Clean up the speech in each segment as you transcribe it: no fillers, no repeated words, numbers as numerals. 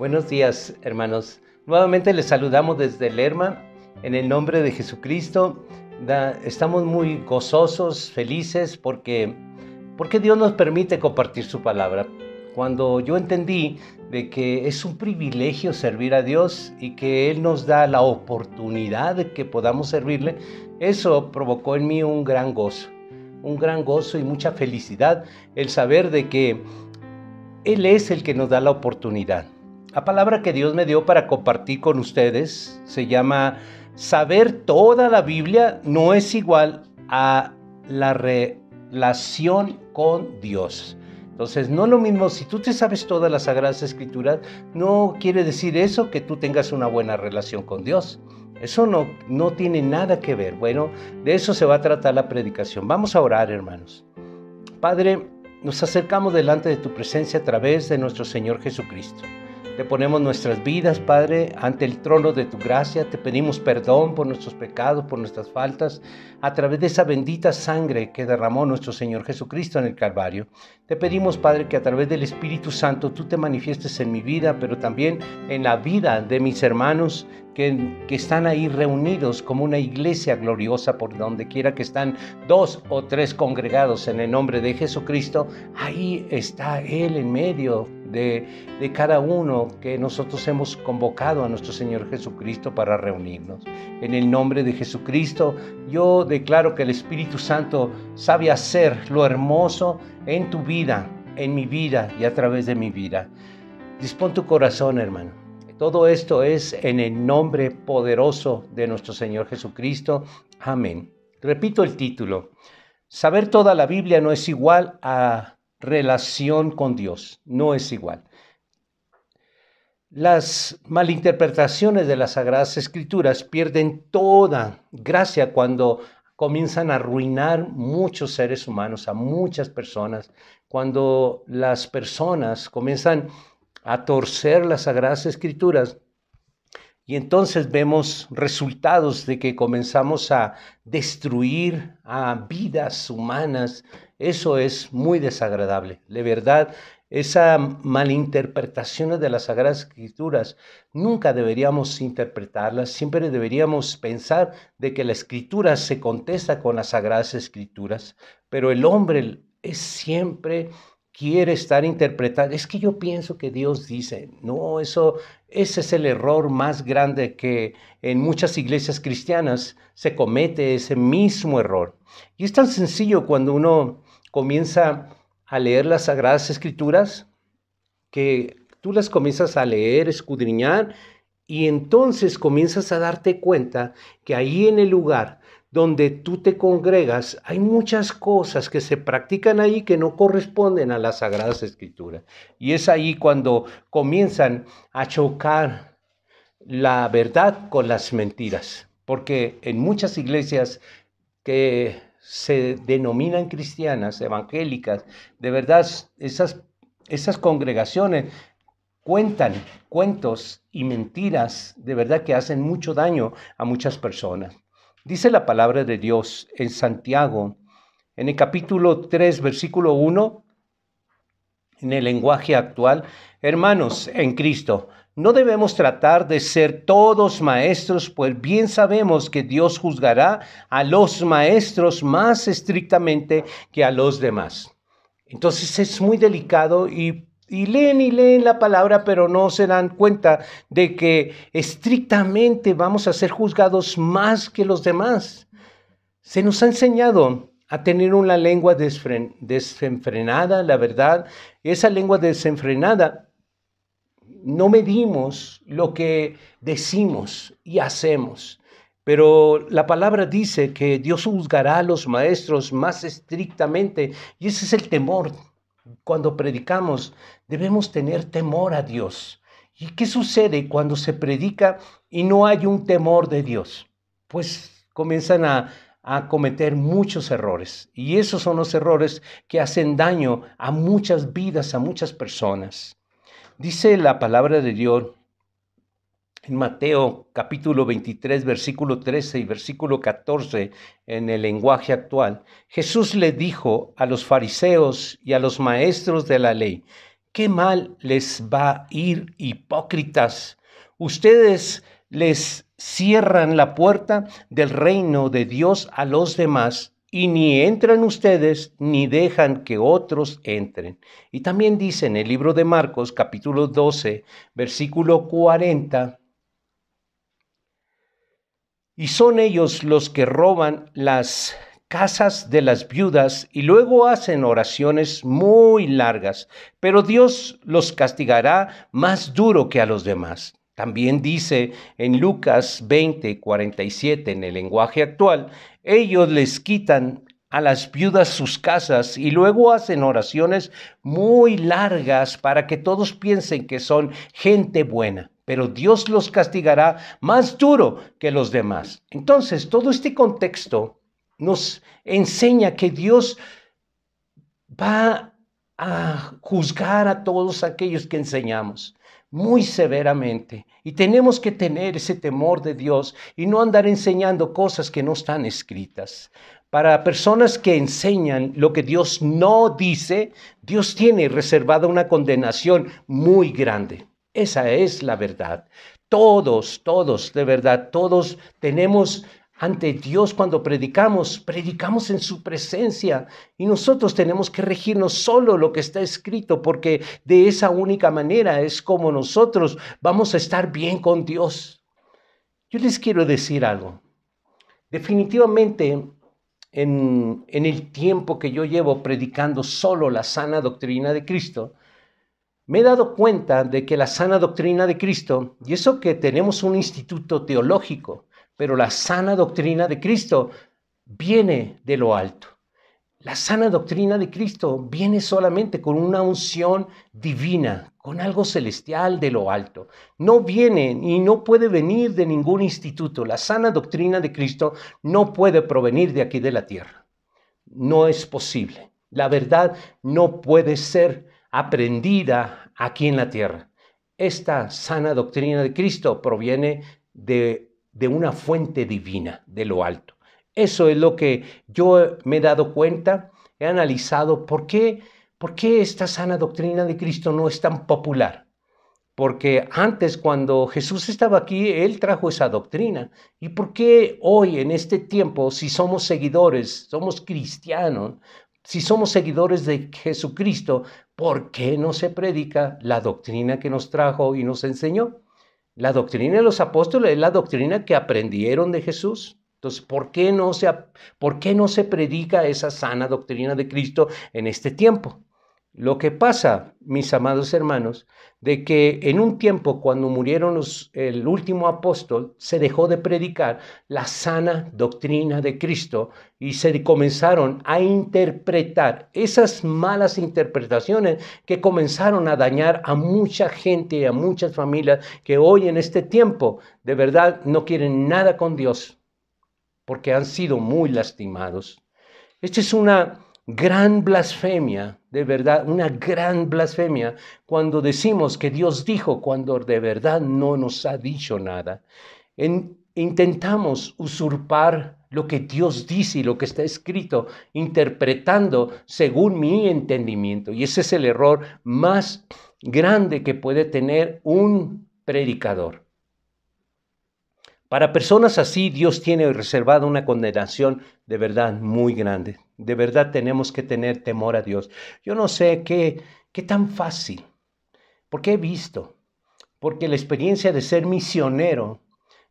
Buenos días, hermanos. Nuevamente les saludamos desde Lerma, en el nombre de Jesucristo. Estamos muy gozosos, felices, porque Dios nos permite compartir su palabra. Cuando yo entendí de que es un privilegio servir a Dios y que Él nos da la oportunidad de que podamos servirle, eso provocó en mí un gran gozo y mucha felicidad, el saber de que Él es el que nos da la oportunidad. La palabra que Dios me dio para compartir con ustedes se llama: saber toda la Biblia no es igual a la relación con Dios. Entonces, no es lo mismo, si tú te sabes todas las Sagradas Escrituras, no quiere decir eso que tú tengas una buena relación con Dios. Eso no tiene nada que ver. Bueno, de eso se va a tratar la predicación. Vamos a orar, hermanos. Padre, nos acercamos delante de tu presencia a través de nuestro Señor Jesucristo. Te ponemos nuestras vidas, Padre, ante el trono de tu gracia. Te pedimos perdón por nuestros pecados, por nuestras faltas, a través de esa bendita sangre que derramó nuestro Señor Jesucristo en el Calvario. Te pedimos, Padre, que a través del Espíritu Santo tú te manifiestes en mi vida, pero también en la vida de mis hermanos que están ahí reunidos como una iglesia gloriosa. Por donde quiera que están 2 o 3 congregados en el nombre de Jesucristo, ahí está Él en medio de cada uno que nosotros hemos convocado a nuestro Señor Jesucristo para reunirnos. En el nombre de Jesucristo, yo declaro que el Espíritu Santo sabe hacer lo hermoso en tu vida, en mi vida y a través de mi vida. Dispón tu corazón, hermano. Todo esto es en el nombre poderoso de nuestro Señor Jesucristo. Amén. Repito el título: saber toda la Biblia no es igual a relación con Dios. No es igual. Las malinterpretaciones de las Sagradas Escrituras pierden toda gracia cuando comienzan a arruinar muchos seres humanos, a muchas personas. Cuando las personas comienzan a torcer las Sagradas Escrituras, y entonces vemos resultados de que comenzamos a destruir a vidas humanas. Eso es muy desagradable. De verdad, esa malinterpretación de las Sagradas Escrituras nunca deberíamos interpretarlas. Siempre deberíamos pensar de que la Escritura se contesta con las Sagradas Escrituras, pero el hombre siempre quiere estar interpretando. Es que yo pienso que Dios dice. No, ese es el error más grande que en muchas iglesias cristianas se comete, ese mismo error. Y es tan sencillo cuando uno comienza a leer las Sagradas Escrituras, que tú las comienzas a leer, escudriñar, y entonces comienzas a darte cuenta que ahí en el lugar donde tú te congregas, hay muchas cosas que se practican ahí que no corresponden a las Sagradas Escrituras. Y es ahí cuando comienzan a chocar la verdad con las mentiras. Porque en muchas iglesias que se denominan cristianas, evangélicas, de verdad esas congregaciones cuentan cuentos y mentiras de verdad que hacen mucho daño a muchas personas. Dice la palabra de Dios en Santiago, en el capítulo 3, versículo 1, en el lenguaje actual: hermanos en Cristo, no debemos tratar de ser todos maestros, pues bien sabemos que Dios juzgará a los maestros más estrictamente que a los demás. Entonces es muy delicado y leen la palabra, pero no se dan cuenta de que estrictamente vamos a ser juzgados más que los demás. Se nos ha enseñado a tener una lengua desenfrenada, la verdad. Esa lengua desenfrenada, no medimos lo que decimos y hacemos. Pero la palabra dice que Dios juzgará a los maestros más estrictamente, y ese es el temor. Cuando predicamos, debemos tener temor a Dios. ¿Y qué sucede cuando se predica y no hay un temor de Dios? Pues comienzan a cometer muchos errores. Y esos son los errores que hacen daño a muchas vidas, a muchas personas. Dice la palabra de Dios en Mateo capítulo 23, versículo 13 y versículo 14, en el lenguaje actual: Jesús le dijo a los fariseos y a los maestros de la ley: qué mal les va a ir, hipócritas. Ustedes les cierran la puerta del reino de Dios a los demás y ni entran ustedes ni dejan que otros entren. Y también dice en el libro de Marcos, capítulo 12, versículo 40, y son ellos los que roban las casas de las viudas y luego hacen oraciones muy largas, pero Dios los castigará más duro que a los demás. También dice en Lucas 20:47 en el lenguaje actual, ellos les quitan a las viudas sus casas y luego hacen oraciones muy largas para que todos piensen que son gente buena, pero Dios los castigará más duro que los demás. Entonces, todo este contexto nos enseña que Dios va a juzgar a todos aquellos que enseñamos muy severamente. Y tenemos que tener ese temor de Dios y no andar enseñando cosas que no están escritas. Para personas que enseñan lo que Dios no dice, Dios tiene reservada una condenación muy grande. Esa es la verdad. Todos, de verdad, todos tenemos ante Dios cuando predicamos en su presencia y nosotros tenemos que regirnos solo lo que está escrito porque de esa única manera es como nosotros vamos a estar bien con Dios. Yo les quiero decir algo. Definitivamente en el tiempo que yo llevo predicando solo la sana doctrina de Cristo, me he dado cuenta de que la sana doctrina de Cristo, y eso que tenemos un instituto teológico, pero la sana doctrina de Cristo viene de lo alto. La sana doctrina de Cristo viene solamente con una unción divina, con algo celestial de lo alto. No viene y no puede venir de ningún instituto. La sana doctrina de Cristo no puede provenir de aquí de la tierra. No es posible. La verdad no puede ser aprendida aquí en la tierra. Esta sana doctrina de Cristo proviene de una fuente divina, de lo alto. Eso es lo que yo me he dado cuenta, he analizado por qué esta sana doctrina de Cristo no es tan popular. Porque antes, cuando Jesús estaba aquí, Él trajo esa doctrina. ¿Y por qué hoy, en este tiempo, si somos seguidores, somos cristianos, si somos seguidores de Jesucristo, por qué no se predica la doctrina que nos trajo y nos enseñó? La doctrina de los apóstoles es la doctrina que aprendieron de Jesús. Entonces, ¿por qué no se predica esa sana doctrina de Cristo en este tiempo? Lo que pasa, mis amados hermanos, de que en un tiempo cuando murieron el último apóstol, se dejó de predicar la sana doctrina de Cristo y se comenzaron a interpretar esas malas interpretaciones que comenzaron a dañar a mucha gente y a muchas familias que hoy en este tiempo de verdad no quieren nada con Dios porque han sido muy lastimados. Esta es una gran blasfemia, de verdad, una gran blasfemia cuando decimos que Dios dijo cuando de verdad no nos ha dicho nada. Intentamos usurpar lo que Dios dice y lo que está escrito, interpretando según mi entendimiento. Y ese es el error más grande que puede tener un predicador. Para personas así, Dios tiene reservada una condenación de verdad muy grande. De verdad tenemos que tener temor a Dios. Yo no sé qué tan fácil, porque he visto, porque la experiencia de ser misionero,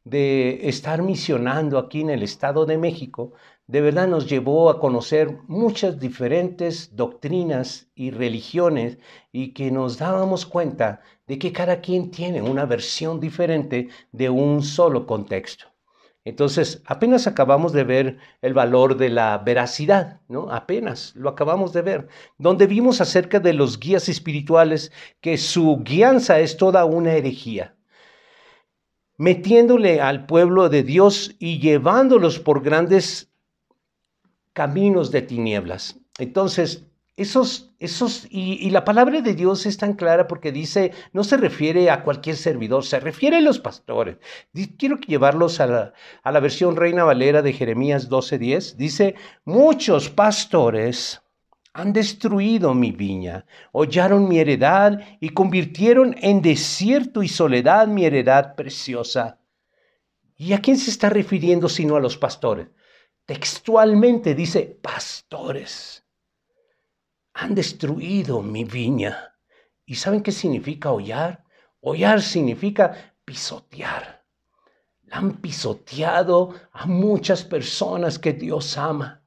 de estar misionando aquí en el Estado de México, de verdad nos llevó a conocer muchas diferentes doctrinas y religiones y que nos dábamos cuenta de que cada quien tiene una versión diferente de un solo contexto. Entonces, apenas acabamos de ver el valor de la veracidad, ¿no? Apenas lo acabamos de ver, donde vimos acerca de los guías espirituales que su guianza es toda una herejía, metiéndole al pueblo de Dios y llevándolos por grandes caminos de tinieblas. Entonces, y la palabra de Dios es tan clara porque dice, no se refiere a cualquier servidor, se refiere a los pastores. Quiero llevarlos a la versión Reina Valera de Jeremías 12:10. Dice, muchos pastores Han destruido mi viña, hollaron mi heredad y convirtieron en desierto y soledad mi heredad preciosa. ¿Y a quién se está refiriendo sino a los pastores? Textualmente dice, pastores, han destruido mi viña. ¿Y saben qué significa hollar? Hollar significa pisotear. Han pisoteado a muchas personas que Dios ama.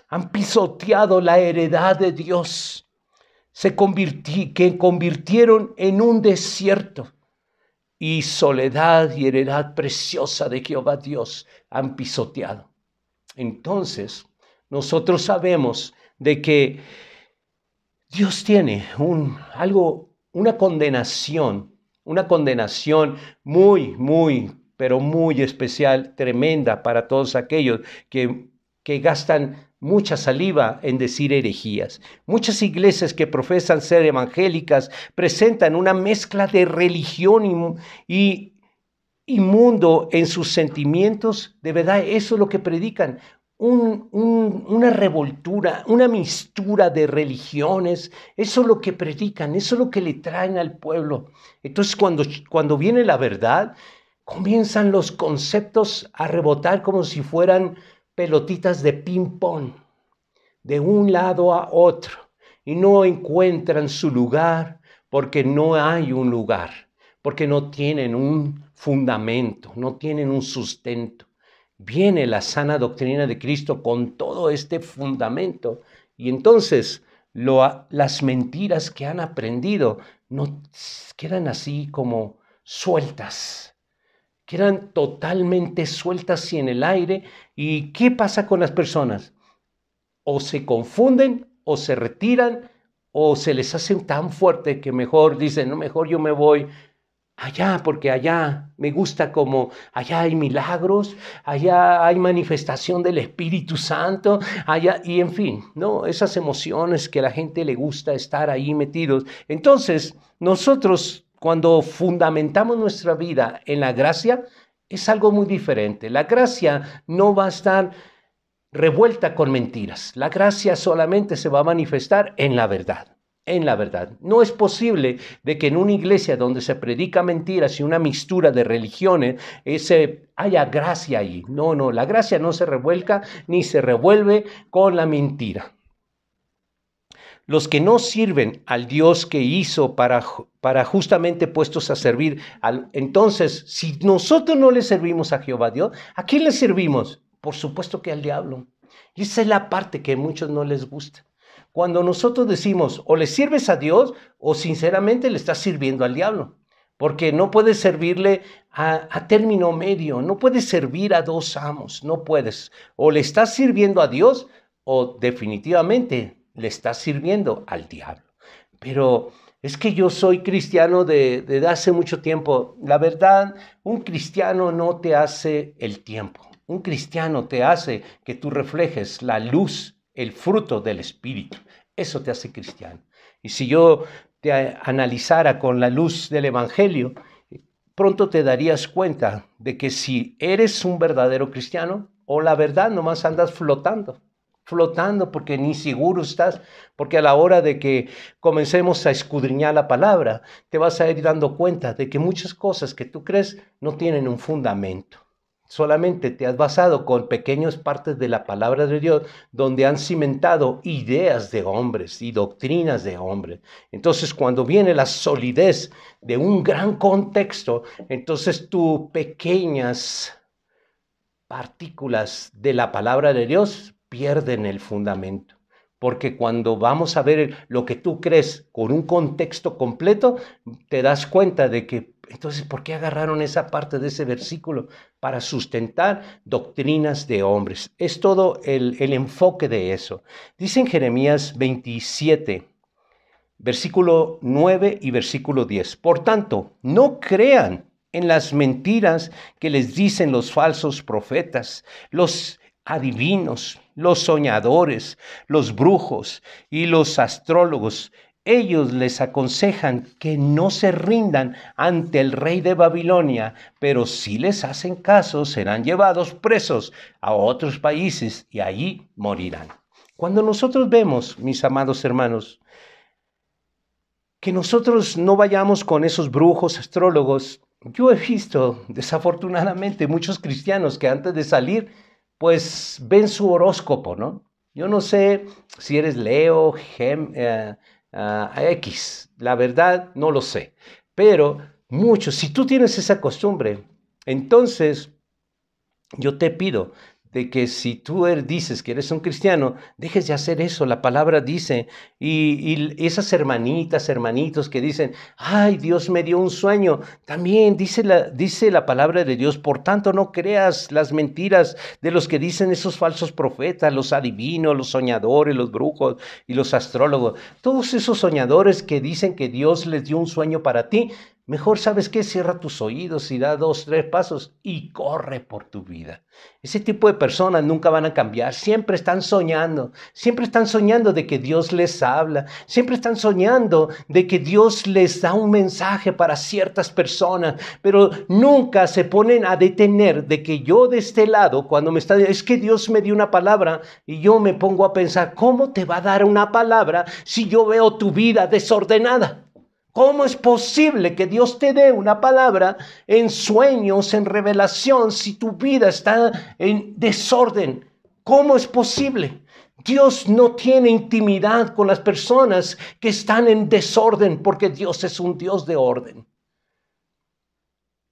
Han pisoteado la heredad de Dios. Que convirtieron en un desierto. Y soledad y heredad preciosa de Jehová Dios han pisoteado. Entonces, nosotros sabemos de que Dios tiene una condenación pero muy especial, tremenda para todos aquellos que gastan mucha saliva en decir herejías. Muchas iglesias que profesan ser evangélicas presentan una mezcla de religión y mundo en sus sentimientos. De verdad, eso es lo que predican. Una revoltura, una mistura de religiones. Eso es lo que predican, eso es lo que le traen al pueblo. Entonces, cuando viene la verdad, comienzan los conceptos a rebotar como si fueran pelotitas de ping-pong, de un lado a otro, y no encuentran su lugar porque no hay un lugar, porque no tienen un fundamento, no tienen un sustento. Viene la sana doctrina de Cristo con todo este fundamento, y entonces las mentiras que han aprendido no quedan así como sueltas, quedan totalmente sueltas y en el aire. ¿Y qué pasa con las personas? O se confunden, o se retiran, o se les hace tan fuerte que mejor dicen, no, mejor yo me voy allá, porque allá me gusta, como allá hay milagros, allá hay manifestación del Espíritu Santo, allá, y en fin, ¿no? Esas emociones que a la gente le gusta estar ahí metidos. Entonces, nosotros cuando fundamentamos nuestra vida en la gracia, es algo muy diferente. La gracia no va a estar revuelta con mentiras. La gracia solamente se va a manifestar en la verdad. En la verdad. No es posible de que en una iglesia donde se predica mentiras y una mixtura de religiones haya gracia ahí. No, la gracia no se revuelca ni se revuelve con la mentira. Los que no sirven al Dios que hizo para justamente puestos a servir, entonces, si nosotros no le servimos a Jehová Dios, ¿a quién le servimos? Por supuesto que al diablo. Y esa es la parte que a muchos no les gusta. Cuando nosotros decimos, o le sirves a Dios, o sinceramente le estás sirviendo al diablo. Porque no puedes servirle a término medio, no puedes servir a dos amos, no puedes. O le estás sirviendo a Dios, o definitivamente le estás sirviendo al diablo. Pero es que yo soy cristiano de hace mucho tiempo. La verdad, un cristiano no te hace el tiempo. Un cristiano te hace que tú reflejes la luz, el fruto del Espíritu. Eso te hace cristiano. Y si yo te analizara con la luz del Evangelio, pronto te darías cuenta de que si eres un verdadero cristiano, o la verdad nomás andas flotando porque ni seguro estás, porque a la hora de que comencemos a escudriñar la palabra, te vas a ir dando cuenta de que muchas cosas que tú crees no tienen un fundamento. Solamente te has basado con pequeñas partes de la palabra de Dios donde han cimentado ideas de hombres y doctrinas de hombres. Entonces, cuando viene la solidez de un gran contexto, entonces tus pequeñas partículas de la palabra de Dios pierden el fundamento. Porque cuando vamos a ver lo que tú crees con un contexto completo, te das cuenta de que, entonces, ¿por qué agarraron esa parte de ese versículo para sustentar doctrinas de hombres? Es todo el enfoque de eso. Dice en Jeremías 27, versículo 9 y versículo 10. Por tanto, no crean en las mentiras que les dicen los falsos profetas, los adivinos, los soñadores, los brujos y los astrólogos. Ellos les aconsejan que no se rindan ante el rey de Babilonia, pero si les hacen caso, serán llevados presos a otros países y allí morirán. Cuando nosotros vemos, mis amados hermanos, que nosotros no vayamos con esos brujos, astrólogos, yo he visto desafortunadamente muchos cristianos que antes de salir, pues ven su horóscopo, ¿no? Yo no sé si eres Leo, X, la verdad no lo sé, pero muchos, si tú tienes esa costumbre, entonces yo te pido de que si tú dices que eres un cristiano, dejes de hacer eso. La palabra dice, y esas hermanitas, hermanitos que dicen, ay, Dios me dio un sueño, también dice la palabra de Dios, por tanto no creas las mentiras de los que dicen esos falsos profetas, los adivinos, los soñadores, los brujos y los astrólogos. Todos esos soñadores que dicen que Dios les dio un sueño para ti, mejor, ¿sabes qué? Cierra tus oídos y da 2, 3 pasos y corre por tu vida. Ese tipo de personas nunca van a cambiar. Siempre están soñando de que Dios les habla. Siempre están soñando de que Dios les da un mensaje para ciertas personas. Pero nunca se ponen a detener de que yo de este lado, cuando me está diciendo, es que Dios me dio una palabra, y yo me pongo a pensar, ¿cómo te va a dar una palabra si yo veo tu vida desordenada? ¿Cómo es posible que Dios te dé una palabra en sueños, en revelación, si tu vida está en desorden? ¿Cómo es posible? Dios no tiene intimidad con las personas que están en desorden, porque Dios es un Dios de orden.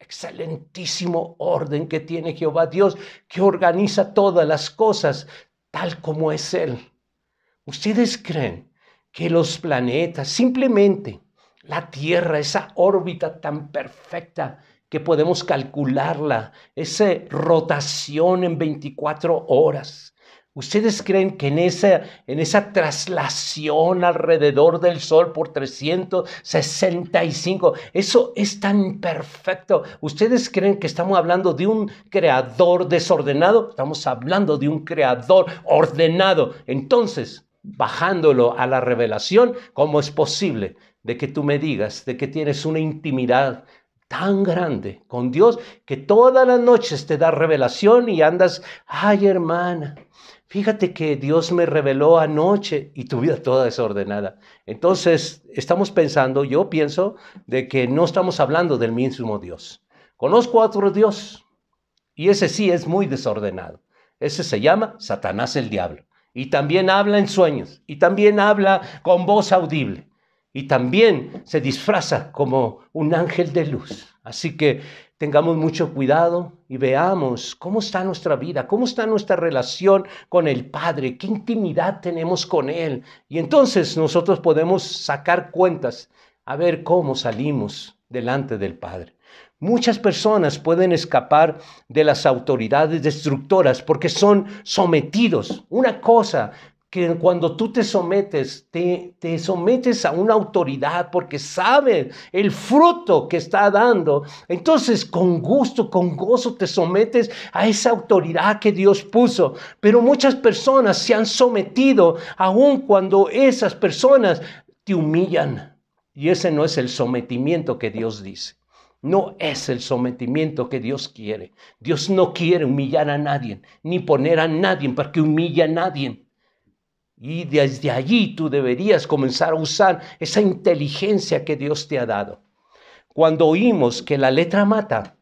Excelentísimo orden que tiene Jehová Dios, que organiza todas las cosas tal como es Él. ¿Ustedes creen que los planetas simplemente... La Tierra, esa órbita tan perfecta que podemos calcularla, esa rotación en 24 horas. ¿Ustedes creen que en esa traslación alrededor del Sol por 365, eso es tan perfecto? ¿Ustedes creen que estamos hablando de un creador desordenado? Estamos hablando de un creador ordenado. Entonces, bajándolo a la revelación, ¿cómo es posible de que tú me digas de que tienes una intimidad tan grande con Dios que todas las noches te da revelación y andas, ay hermana, fíjate que Dios me reveló anoche y tu vida toda desordenada? Entonces yo pienso de que no estamos hablando del mismo Dios. Conozco a otro Dios y ese sí es muy desordenado. Ese se llama Satanás el diablo. Y también habla en sueños, y también habla con voz audible, y también se disfraza como un ángel de luz. Así que tengamos mucho cuidado y veamos cómo está nuestra vida, cómo está nuestra relación con el Padre, qué intimidad tenemos con Él. Y entonces nosotros podemos sacar cuentas a ver cómo salimos delante del Padre. Muchas personas pueden escapar de las autoridades destructoras porque son sometidos. Una cosa que cuando tú te sometes a una autoridad porque sabes el fruto que está dando, entonces con gusto, con gozo te sometes a esa autoridad que Dios puso. Pero muchas personas se han sometido aun cuando esas personas te humillan. Y ese no es el sometimiento que Dios dice. No es el sometimiento que Dios quiere. Dios no quiere humillar a nadie, ni poner a nadie para que humille a nadie. Y desde allí tú deberías comenzar a usar esa inteligencia que Dios te ha dado. Cuando oímos que la letra mata,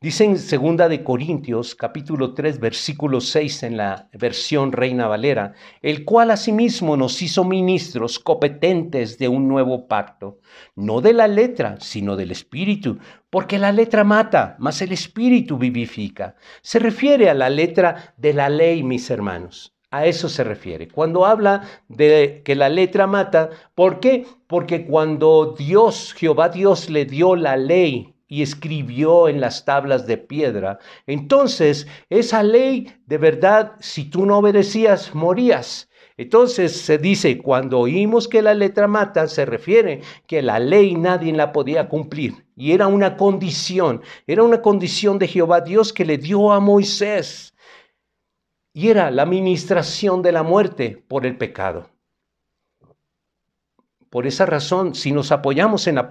dice en 2 de Corintios, capítulo 3, versículo 6, en la versión Reina Valera, el cual asimismo nos hizo ministros competentes de un nuevo pacto, no de la letra, sino del Espíritu, porque la letra mata, mas el Espíritu vivifica. Se refiere a la letra de la ley, mis hermanos. A eso se refiere. Cuando habla de que la letra mata, ¿por qué? Porque cuando Jehová Dios le dio la ley y escribió en las tablas de piedra, entonces esa ley, de verdad, si tú no obedecías, morías. Entonces se dice, cuando oímos que la letra mata, se refiere que la ley nadie la podía cumplir. Y era una condición de Jehová Dios que le dio a Moisés. Y era la ministración de la muerte por el pecado. Por esa razón, si nos apoyamos en la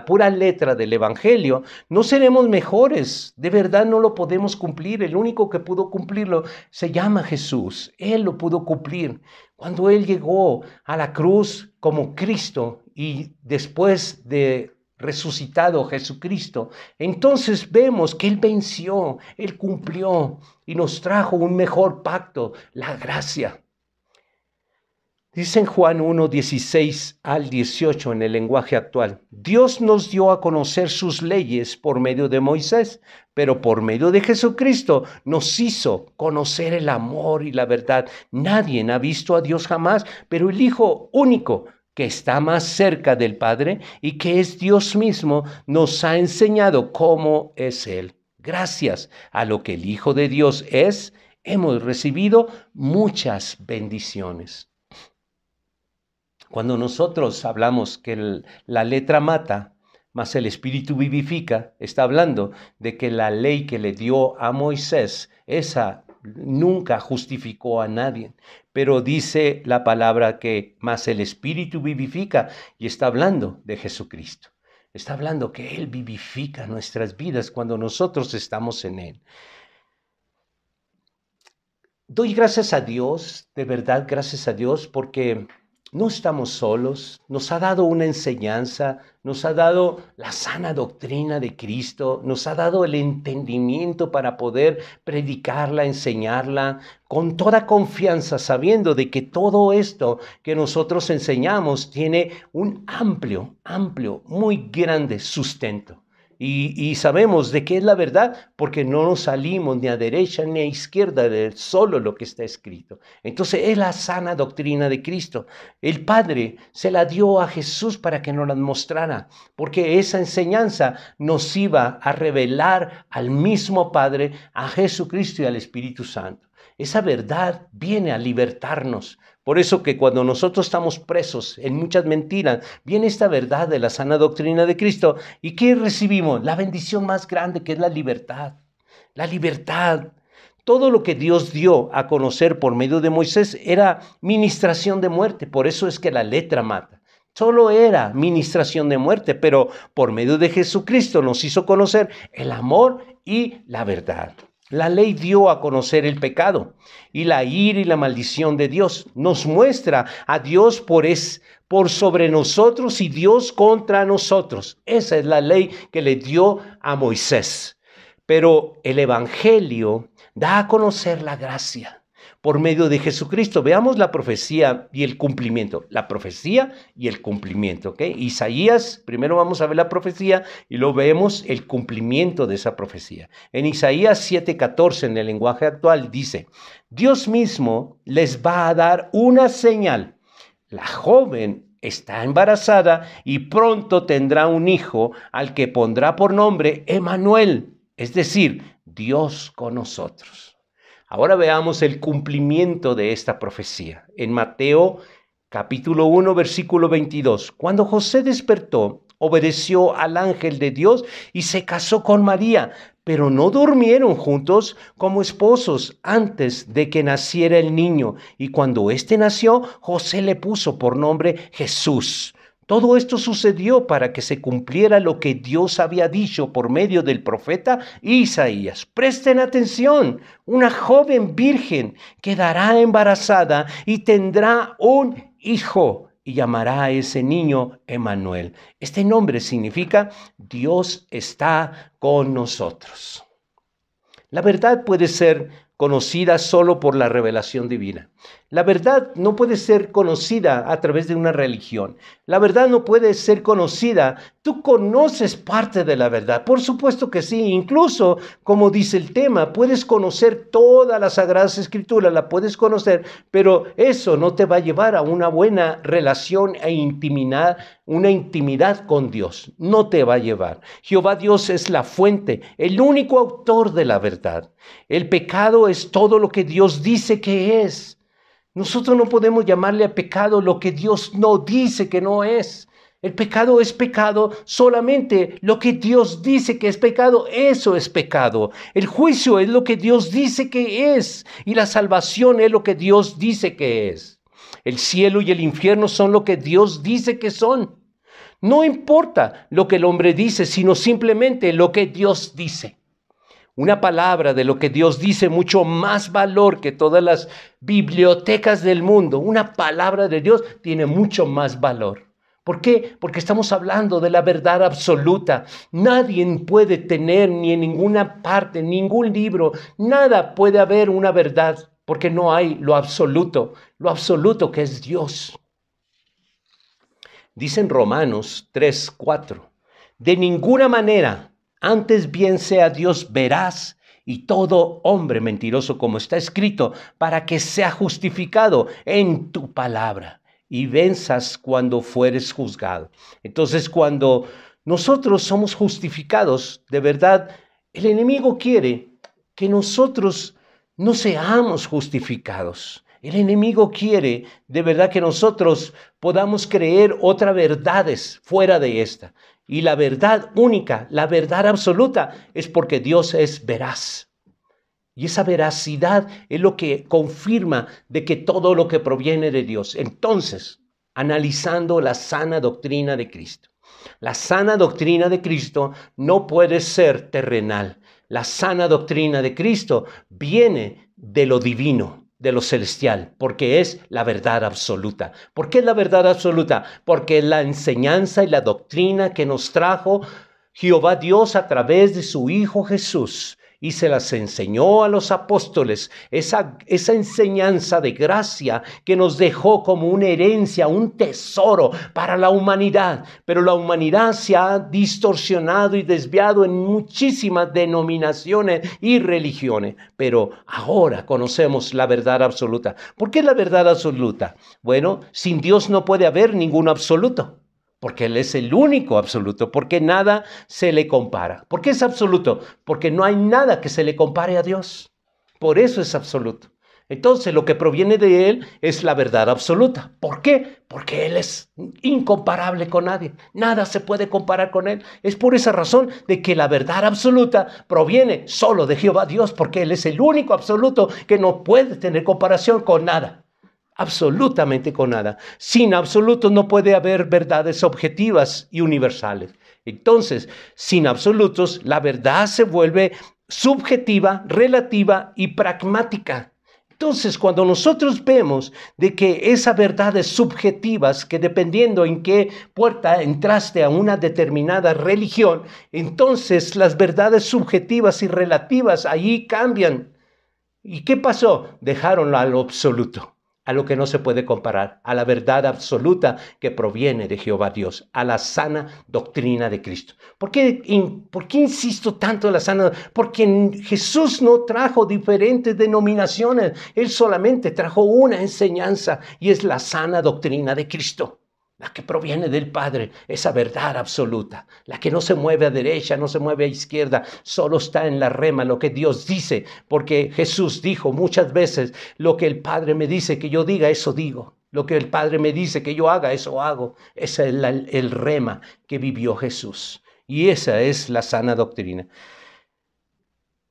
pura letra del Evangelio, no seremos mejores. De verdad no lo podemos cumplir. El único que pudo cumplirlo se llama Jesús. Él lo pudo cumplir. Cuando Él llegó a la cruz como Cristo y después de resucitado Jesucristo, entonces vemos que Él venció, Él cumplió y nos trajo un mejor pacto, la gracia. Dice en Juan 1, 16 al 18 en el lenguaje actual: Dios nos dio a conocer sus leyes por medio de Moisés, pero por medio de Jesucristo nos hizo conocer el amor y la verdad. Nadie ha visto a Dios jamás, pero el Hijo único, que está más cerca del Padre y que es Dios mismo, nos ha enseñado cómo es Él. Gracias a lo que el Hijo de Dios es, hemos recibido muchas bendiciones. Cuando nosotros hablamos que la letra mata, mas el Espíritu vivifica, está hablando de que la ley que le dio a Moisés, esa nunca justificó a nadie. Pero dice la palabra que mas el Espíritu vivifica, y está hablando de Jesucristo. Está hablando que Él vivifica nuestras vidas cuando nosotros estamos en Él. Doy gracias a Dios, de verdad gracias a Dios, porque no estamos solos, nos ha dado una enseñanza, nos ha dado la sana doctrina de Cristo, nos ha dado el entendimiento para poder predicarla, enseñarla con toda confianza, sabiendo de que todo esto que nosotros enseñamos tiene un amplio, muy grande sustento. Y sabemos de qué es la verdad porque no nos salimos ni a derecha ni a izquierda de solo lo que está escrito. Entonces es la sana doctrina de Cristo. El Padre se la dio a Jesús para que nos la mostrara, porque esa enseñanza nos iba a revelar al mismo Padre, a Jesucristo y al Espíritu Santo. Esa verdad viene a libertarnos. Por eso que cuando nosotros estamos presos en muchas mentiras, viene esta verdad de la sana doctrina de Cristo. ¿Y qué recibimos? La bendición más grande, que es la libertad. La libertad. Todo lo que Dios dio a conocer por medio de Moisés era ministración de muerte. Por eso es que la letra mata. Solo era ministración de muerte, pero por medio de Jesucristo nos hizo conocer el amor y la verdad. La ley dio a conocer el pecado y la ira y la maldición de Dios. Nos muestra a Dios por sobre nosotros y Dios contra nosotros. Esa es la ley que le dio a Moisés. Pero el Evangelio da a conocer la gracia por medio de Jesucristo. Veamos la profecía y el cumplimiento. La profecía y el cumplimiento, ¿ok? Isaías, primero vamos a ver la profecía y luego vemos el cumplimiento de esa profecía. En Isaías 7:14, en el lenguaje actual, dice: Dios mismo les va a dar una señal. La joven está embarazada y pronto tendrá un hijo al que pondrá por nombre Emmanuel, es decir, Dios con nosotros. Ahora veamos el cumplimiento de esta profecía. En Mateo capítulo 1, versículo 22. Cuando José despertó, obedeció al ángel de Dios y se casó con María, pero no durmieron juntos como esposos antes de que naciera el niño. Y cuando éste nació, José le puso por nombre Jesús. Todo esto sucedió para que se cumpliera lo que Dios había dicho por medio del profeta Isaías. Presten atención, una joven virgen quedará embarazada y tendrá un hijo y llamará a ese niño Emmanuel. Este nombre significa Dios está con nosotros. La verdad puede ser conocida solo por la revelación divina. La verdad no puede ser conocida a través de una religión. La verdad no puede ser conocida. Tú conoces parte de la verdad. Por supuesto que sí. Incluso, como dice el tema, puedes conocer todas las Sagradas Escrituras, la puedes conocer, pero eso no te va a llevar a una buena relación e intimidad, una intimidad con Dios. No te va a llevar. Jehová Dios es la fuente, el único autor de la verdad. El pecado es todo lo que Dios dice que es. Nosotros no podemos llamarle a pecado lo que Dios no dice que no es. El pecado es pecado, solamente lo que Dios dice que es pecado, eso es pecado. El juicio es lo que Dios dice que es y la salvación es lo que Dios dice que es. El cielo y el infierno son lo que Dios dice que son. No importa lo que el hombre dice, sino simplemente lo que Dios dice. Una palabra de lo que Dios dice, mucho más valor que todas las bibliotecas del mundo. Una palabra de Dios tiene mucho más valor. ¿Por qué? Porque estamos hablando de la verdad absoluta. Nadie puede tener ni en ninguna parte, ningún libro, nada puede haber una verdad, porque no hay lo absoluto que es Dios. Dice en Romanos 3:4, de ninguna manera, antes bien sea Dios veraz y todo hombre mentiroso, como está escrito, para que sea justificado en tu palabra y venzas cuando fueres juzgado. Entonces, cuando nosotros somos justificados, de verdad, el enemigo quiere que nosotros no seamos justificados. El enemigo quiere de verdad que nosotros podamos creer otras verdades fuera de esta. Y la verdad única, la verdad absoluta, es porque Dios es veraz. Y esa veracidad es lo que confirma de que todo lo que proviene de Dios. Entonces, analizando la sana doctrina de Cristo. La sana doctrina de Cristo no puede ser terrenal. La sana doctrina de Cristo viene de lo divino, de lo celestial, porque es la verdad absoluta. ¿Por qué es la verdad absoluta? Porque es la enseñanza y la doctrina que nos trajo Jehová Dios a través de su Hijo Jesús. Y se las enseñó a los apóstoles, esa enseñanza de gracia que nos dejó como una herencia, un tesoro para la humanidad. Pero la humanidad se ha distorsionado y desviado en muchísimas denominaciones y religiones. Pero ahora conocemos la verdad absoluta. ¿Por qué la verdad absoluta? Bueno, sin Dios no puede haber ningún absoluto. Porque Él es el único absoluto, porque nada se le compara. ¿Por qué es absoluto? Porque no hay nada que se le compare a Dios. Por eso es absoluto. Entonces, lo que proviene de Él es la verdad absoluta. ¿Por qué? Porque Él es incomparable con nadie. Nada se puede comparar con Él. Es por esa razón de que la verdad absoluta proviene solo de Jehová Dios, porque Él es el único absoluto que no puede tener comparación con nada. Absolutamente con nada. Sin absolutos no puede haber verdades objetivas y universales. Entonces, sin absolutos, la verdad se vuelve subjetiva, relativa y pragmática. Entonces, cuando nosotros vemos de que esas verdades subjetivas, que dependiendo en qué puerta entraste a una determinada religión, entonces las verdades subjetivas y relativas allí cambian. ¿Y qué pasó? Dejaron a lo absoluto, a lo que no se puede comparar, a la verdad absoluta que proviene de Jehová Dios, a la sana doctrina de Cristo. ¿Por qué insisto tanto en la sana? Porque Jesús no trajo diferentes denominaciones, Él solamente trajo una enseñanza y es la sana doctrina de Cristo. La que proviene del Padre, esa verdad absoluta, la que no se mueve a derecha, no se mueve a izquierda, solo está en la rema, lo que Dios dice, porque Jesús dijo muchas veces, lo que el Padre me dice que yo diga, eso digo, lo que el Padre me dice que yo haga, eso hago. Ese es el rema que vivió Jesús, y esa es la sana doctrina.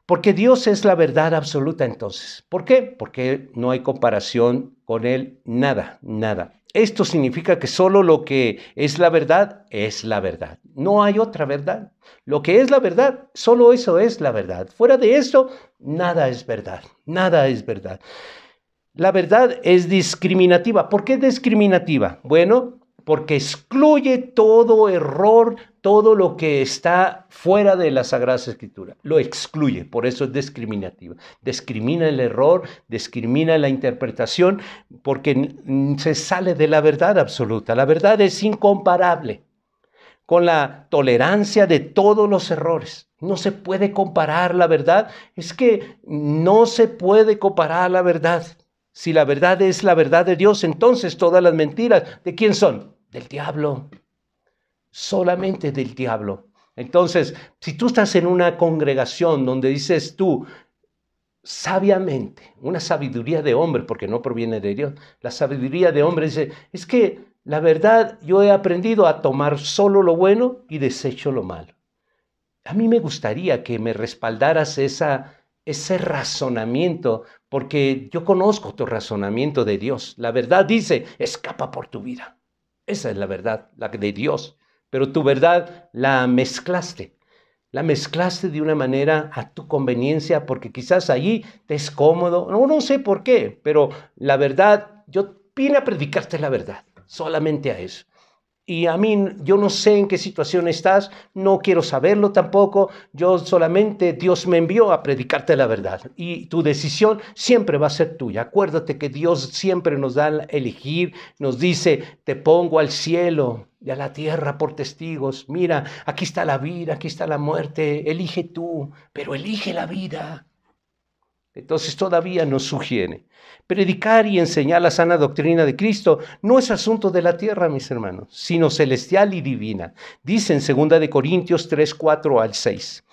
Porque Dios es la verdad absoluta entonces. ¿Por qué? Porque no hay comparación con Él, nada, nada. Esto significa que solo lo que es la verdad. No hay otra verdad. Lo que es la verdad, solo eso es la verdad. Fuera de eso, nada es verdad. Nada es verdad. La verdad es discriminativa. ¿Por qué discriminativa? Bueno, porque excluye todo error, todo lo que está fuera de la Sagrada Escritura. Lo excluye, por eso es discriminativa. Discrimina el error, discrimina la interpretación, porque se sale de la verdad absoluta. La verdad es incomparable con la tolerancia de todos los errores. No se puede comparar la verdad. Es que no se puede comparar la verdad. Si la verdad es la verdad de Dios, entonces todas las mentiras, ¿de quién son? Del diablo. Solamente del diablo. Entonces, si tú estás en una congregación donde dices tú, sabiamente, una sabiduría de hombre, porque no proviene de Dios, la sabiduría de hombre dice, es que la verdad yo he aprendido a tomar solo lo bueno y desecho lo malo. A mí me gustaría que me respaldaras esa ese razonamiento, porque yo conozco tu razonamiento de Dios. La verdad dice, escapa por tu vida. Esa es la verdad, la de Dios. Pero tu verdad la mezclaste. La mezclaste de una manera a tu conveniencia, porque quizás allí te es cómodo. No sé por qué, pero la verdad, yo vine a predicarte la verdad, solamente a eso. Y a mí, yo no sé en qué situación estás, no quiero saberlo tampoco, yo solamente, Dios me envió a predicarte la verdad. Y tu decisión siempre va a ser tuya. Acuérdate que Dios siempre nos da a elegir, nos dice, te pongo al cielo y a la tierra por testigos. Mira, aquí está la vida, aquí está la muerte, elige tú, pero elige la vida. Entonces todavía nos sugiere. Predicar y enseñar la sana doctrina de Cristo no es asunto de la tierra, mis hermanos, sino celestial y divina. Dice en 2 de Corintios 3, 4 al 6.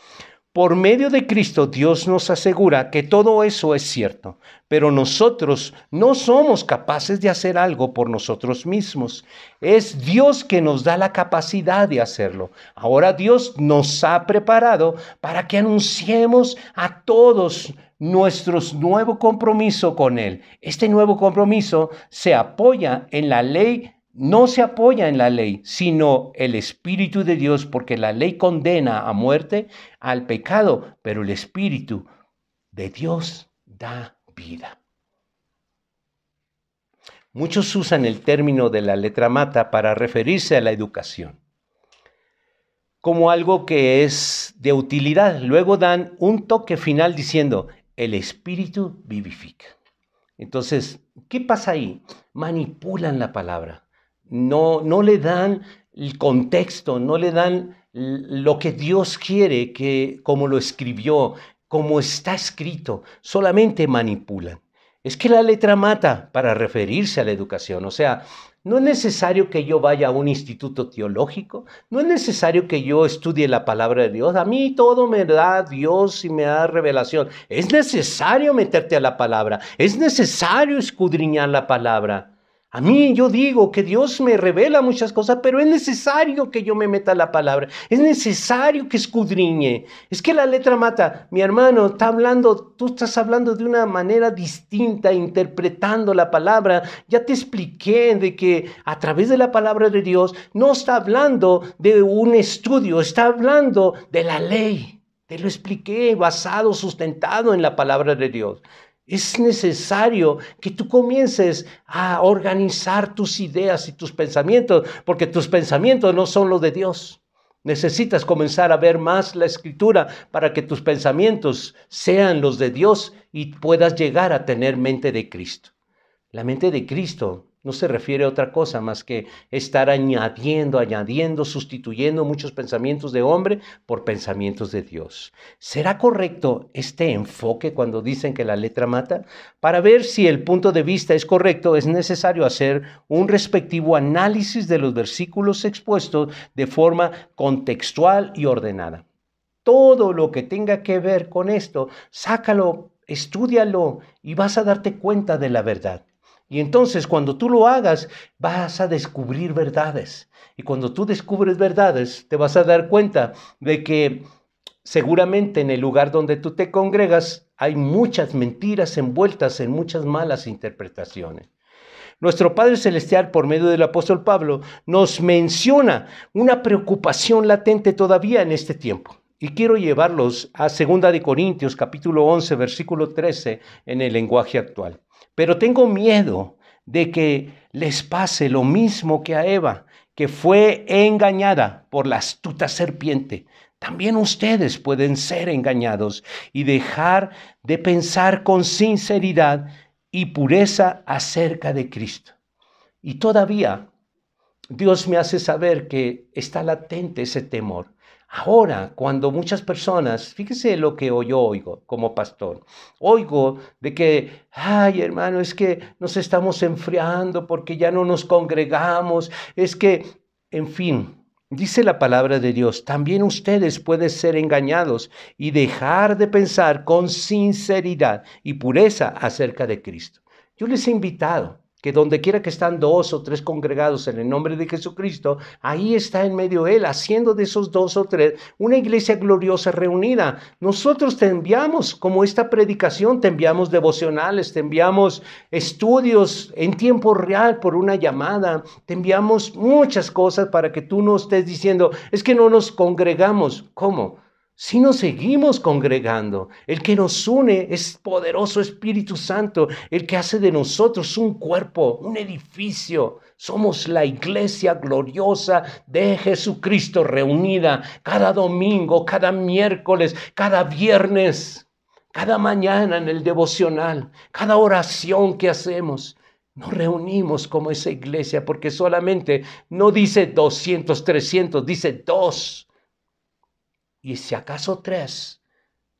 Por medio de Cristo, Dios nos asegura que todo eso es cierto, pero nosotros no somos capaces de hacer algo por nosotros mismos. Es Dios que nos da la capacidad de hacerlo. Ahora Dios nos ha preparado para que anunciemos a todos nuestro nuevo compromiso con Él. Este nuevo compromiso se apoya en la ley. No se apoya en la ley, sino el Espíritu de Dios, porque la ley condena a muerte al pecado, pero el Espíritu de Dios da vida. Muchos usan el término de la letra mata para referirse a la educación como algo que es de utilidad. Luego dan un toque final diciendo, el Espíritu vivifica. Entonces, ¿qué pasa ahí? Manipulan la palabra. No le dan el contexto, no le dan lo que Dios quiere, que como lo escribió, como está escrito, solamente manipulan. Es que la letra mata para referirse a la educación, o sea, no es necesario que yo vaya a un instituto teológico, no es necesario que yo estudie la palabra de Dios, a mí todo me da Dios y me da revelación. Es necesario meterte a la palabra, es necesario escudriñar la palabra. A mí yo digo que Dios me revela muchas cosas, pero es necesario que yo me meta a la palabra. Es necesario que escudriñe. Es que la letra mata. Mi hermano está hablando, tú estás hablando de una manera distinta, interpretando la palabra. Ya te expliqué de que a través de la palabra de Dios no está hablando de un estudio, está hablando de la ley. Te lo expliqué, basado, sustentado en la palabra de Dios. Es necesario que tú comiences a organizar tus ideas y tus pensamientos, porque tus pensamientos no son los de Dios. Necesitas comenzar a ver más la Escritura para que tus pensamientos sean los de Dios y puedas llegar a tener mente de Cristo. La mente de Cristo no se refiere a otra cosa más que estar añadiendo, sustituyendo muchos pensamientos de hombre por pensamientos de Dios. ¿Será correcto este enfoque cuando dicen que la letra mata? Para ver si el punto de vista es correcto, es necesario hacer un respectivo análisis de los versículos expuestos de forma contextual y ordenada. Todo lo que tenga que ver con esto, sácalo, estúdialo y vas a darte cuenta de la verdad. Y entonces cuando tú lo hagas, vas a descubrir verdades. Y cuando tú descubres verdades, te vas a dar cuenta de que seguramente en el lugar donde tú te congregas hay muchas mentiras envueltas en muchas malas interpretaciones. Nuestro Padre Celestial, por medio del apóstol Pablo, nos menciona una preocupación latente todavía en este tiempo. Y quiero llevarlos a 2 de Corintios, capítulo 11, versículo 13, en el lenguaje actual. Pero tengo miedo de que les pase lo mismo que a Eva, que fue engañada por la astuta serpiente. También ustedes pueden ser engañados y dejar de pensar con sinceridad y pureza acerca de Cristo. Y todavía Dios me hace saber que está latente ese temor. Ahora, cuando muchas personas, fíjese lo que yo oigo como pastor, oigo de que, ay hermano, es que nos estamos enfriando porque ya no nos congregamos, es que, en fin, dice la palabra de Dios, también ustedes pueden ser engañados y dejar de pensar con sinceridad y pureza acerca de Cristo. Yo les he invitado que donde quiera que están 2 o 3 congregados en el nombre de Jesucristo, ahí está en medio Él, haciendo de esos 2 o 3 una iglesia gloriosa reunida. Nosotros te enviamos, como esta predicación, te enviamos devocionales, te enviamos estudios en tiempo real por una llamada, te enviamos muchas cosas para que tú no estés diciendo, es que no nos congregamos. ¿Cómo? Si nos seguimos congregando, el que nos une es poderoso Espíritu Santo, el que hace de nosotros un cuerpo, un edificio. Somos la iglesia gloriosa de Jesucristo reunida cada domingo, cada miércoles, cada viernes, cada mañana en el devocional, cada oración que hacemos. Nos reunimos como esa iglesia porque solamente no dice 200, 300, dice 2. Y si acaso 3,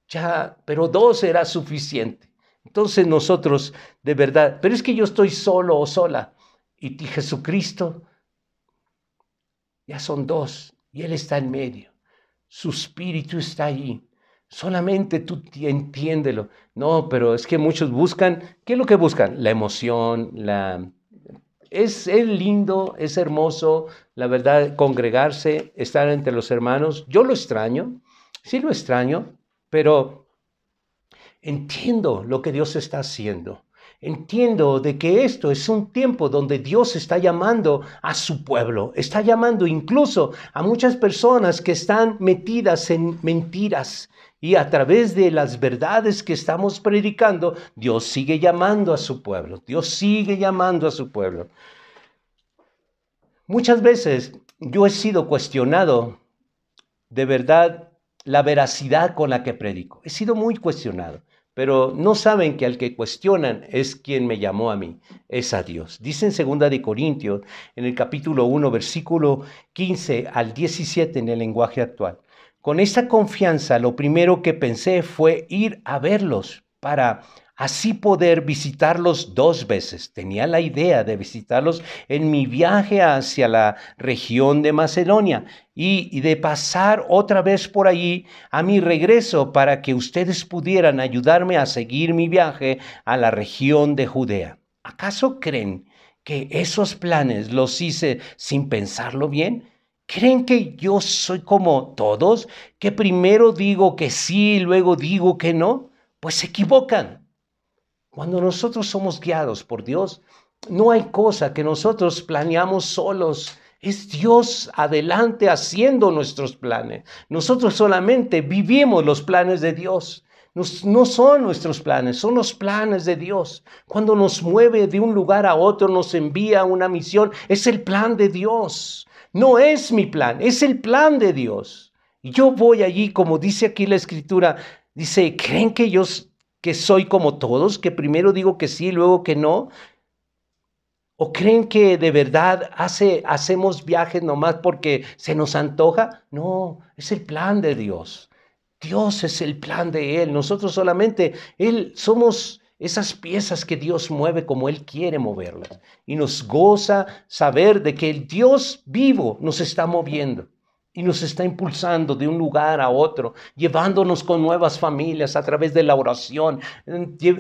ya, pero 2 era suficiente. Entonces nosotros, de verdad, pero es que yo estoy solo o sola. Y Jesucristo, ya son 2, y Él está en medio. Su espíritu está ahí. Solamente tú entiéndelo. No, pero es que muchos buscan, ¿qué es lo que buscan? La emoción, Es lindo, es hermoso, la verdad, congregarse, estar entre los hermanos. Yo lo extraño, sí lo extraño, pero entiendo lo que Dios está haciendo. Entiendo de que esto es un tiempo donde Dios está llamando a su pueblo, está llamando incluso a muchas personas que están metidas en mentiras. Y a través de las verdades que estamos predicando, Dios sigue llamando a su pueblo. Dios sigue llamando a su pueblo. Muchas veces yo he sido cuestionado, de verdad, la veracidad con la que predico. He sido muy cuestionado, pero no saben que al que cuestionan es quien me llamó a mí, es a Dios. Dice en 2 Corintios, en el capítulo 1, versículo 15 al 17 en el lenguaje actual. Con esta confianza, lo primero que pensé fue ir a verlos para así poder visitarlos 2 veces. Tenía la idea de visitarlos en mi viaje hacia la región de Macedonia y de pasar otra vez por allí a mi regreso para que ustedes pudieran ayudarme a seguir mi viaje a la región de Judea. ¿Acaso creen que esos planes los hice sin pensarlo bien? ¿Creen que yo soy como todos, que primero digo que sí y luego digo que no? Pues se equivocan. Cuando nosotros somos guiados por Dios, no hay cosa que nosotros planeamos solos. Es Dios adelante haciendo nuestros planes. Nosotros solamente vivimos los planes de Dios. No son nuestros planes, son los planes de Dios. Cuando nos mueve de un lugar a otro, nos envía a una misión, es el plan de Dios. No es mi plan, es el plan de Dios. Y yo voy allí, como dice aquí la Escritura, dice, ¿creen que soy como todos, que primero digo que sí y luego que no? ¿O creen que de verdad hacemos viajes nomás porque se nos antoja? No, es el plan de Dios. Dios es el plan de Él. Nosotros solamente, somos esas piezas que Dios mueve como Él quiere moverlas. Y nos goza saber de que el Dios vivo nos está moviendo y nos está impulsando de un lugar a otro, llevándonos con nuevas familias a través de la oración.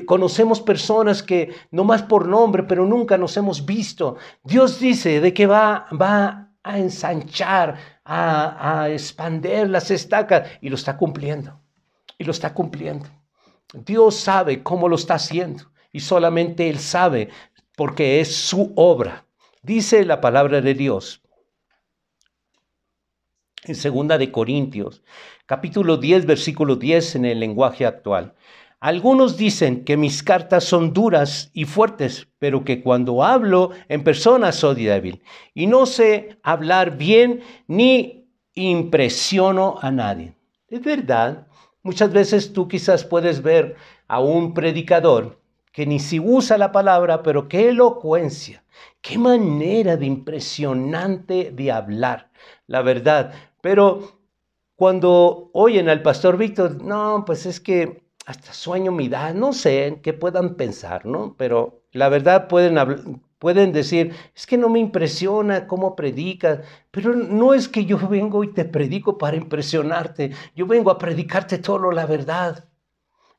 Conocemos personas que no más por nombre, pero nunca nos hemos visto. Dios dice de que va a ensanchar, a expandir las estacas, y lo está cumpliendo, y lo está cumpliendo. Dios sabe cómo lo está haciendo, y solamente Él sabe, porque es su obra. Dice la palabra de Dios en 2 Corintios, capítulo 10, versículo 10 en el lenguaje actual. Algunos dicen que mis cartas son duras y fuertes, pero que cuando hablo en persona soy débil y no sé hablar bien ni impresiono a nadie. Es verdad, muchas veces tú quizás puedes ver a un predicador que ni si usa la palabra, pero qué elocuencia, qué manera de impresionante de hablar, la verdad. Pero cuando oyen al pastor Víctor, no, pues es que hasta sueño me da, no sé en qué puedan pensar, ¿no? Pero la verdad pueden decir, es que no me impresiona cómo predicas, pero no es que yo vengo y te predico para impresionarte, yo vengo a predicarte todo la verdad.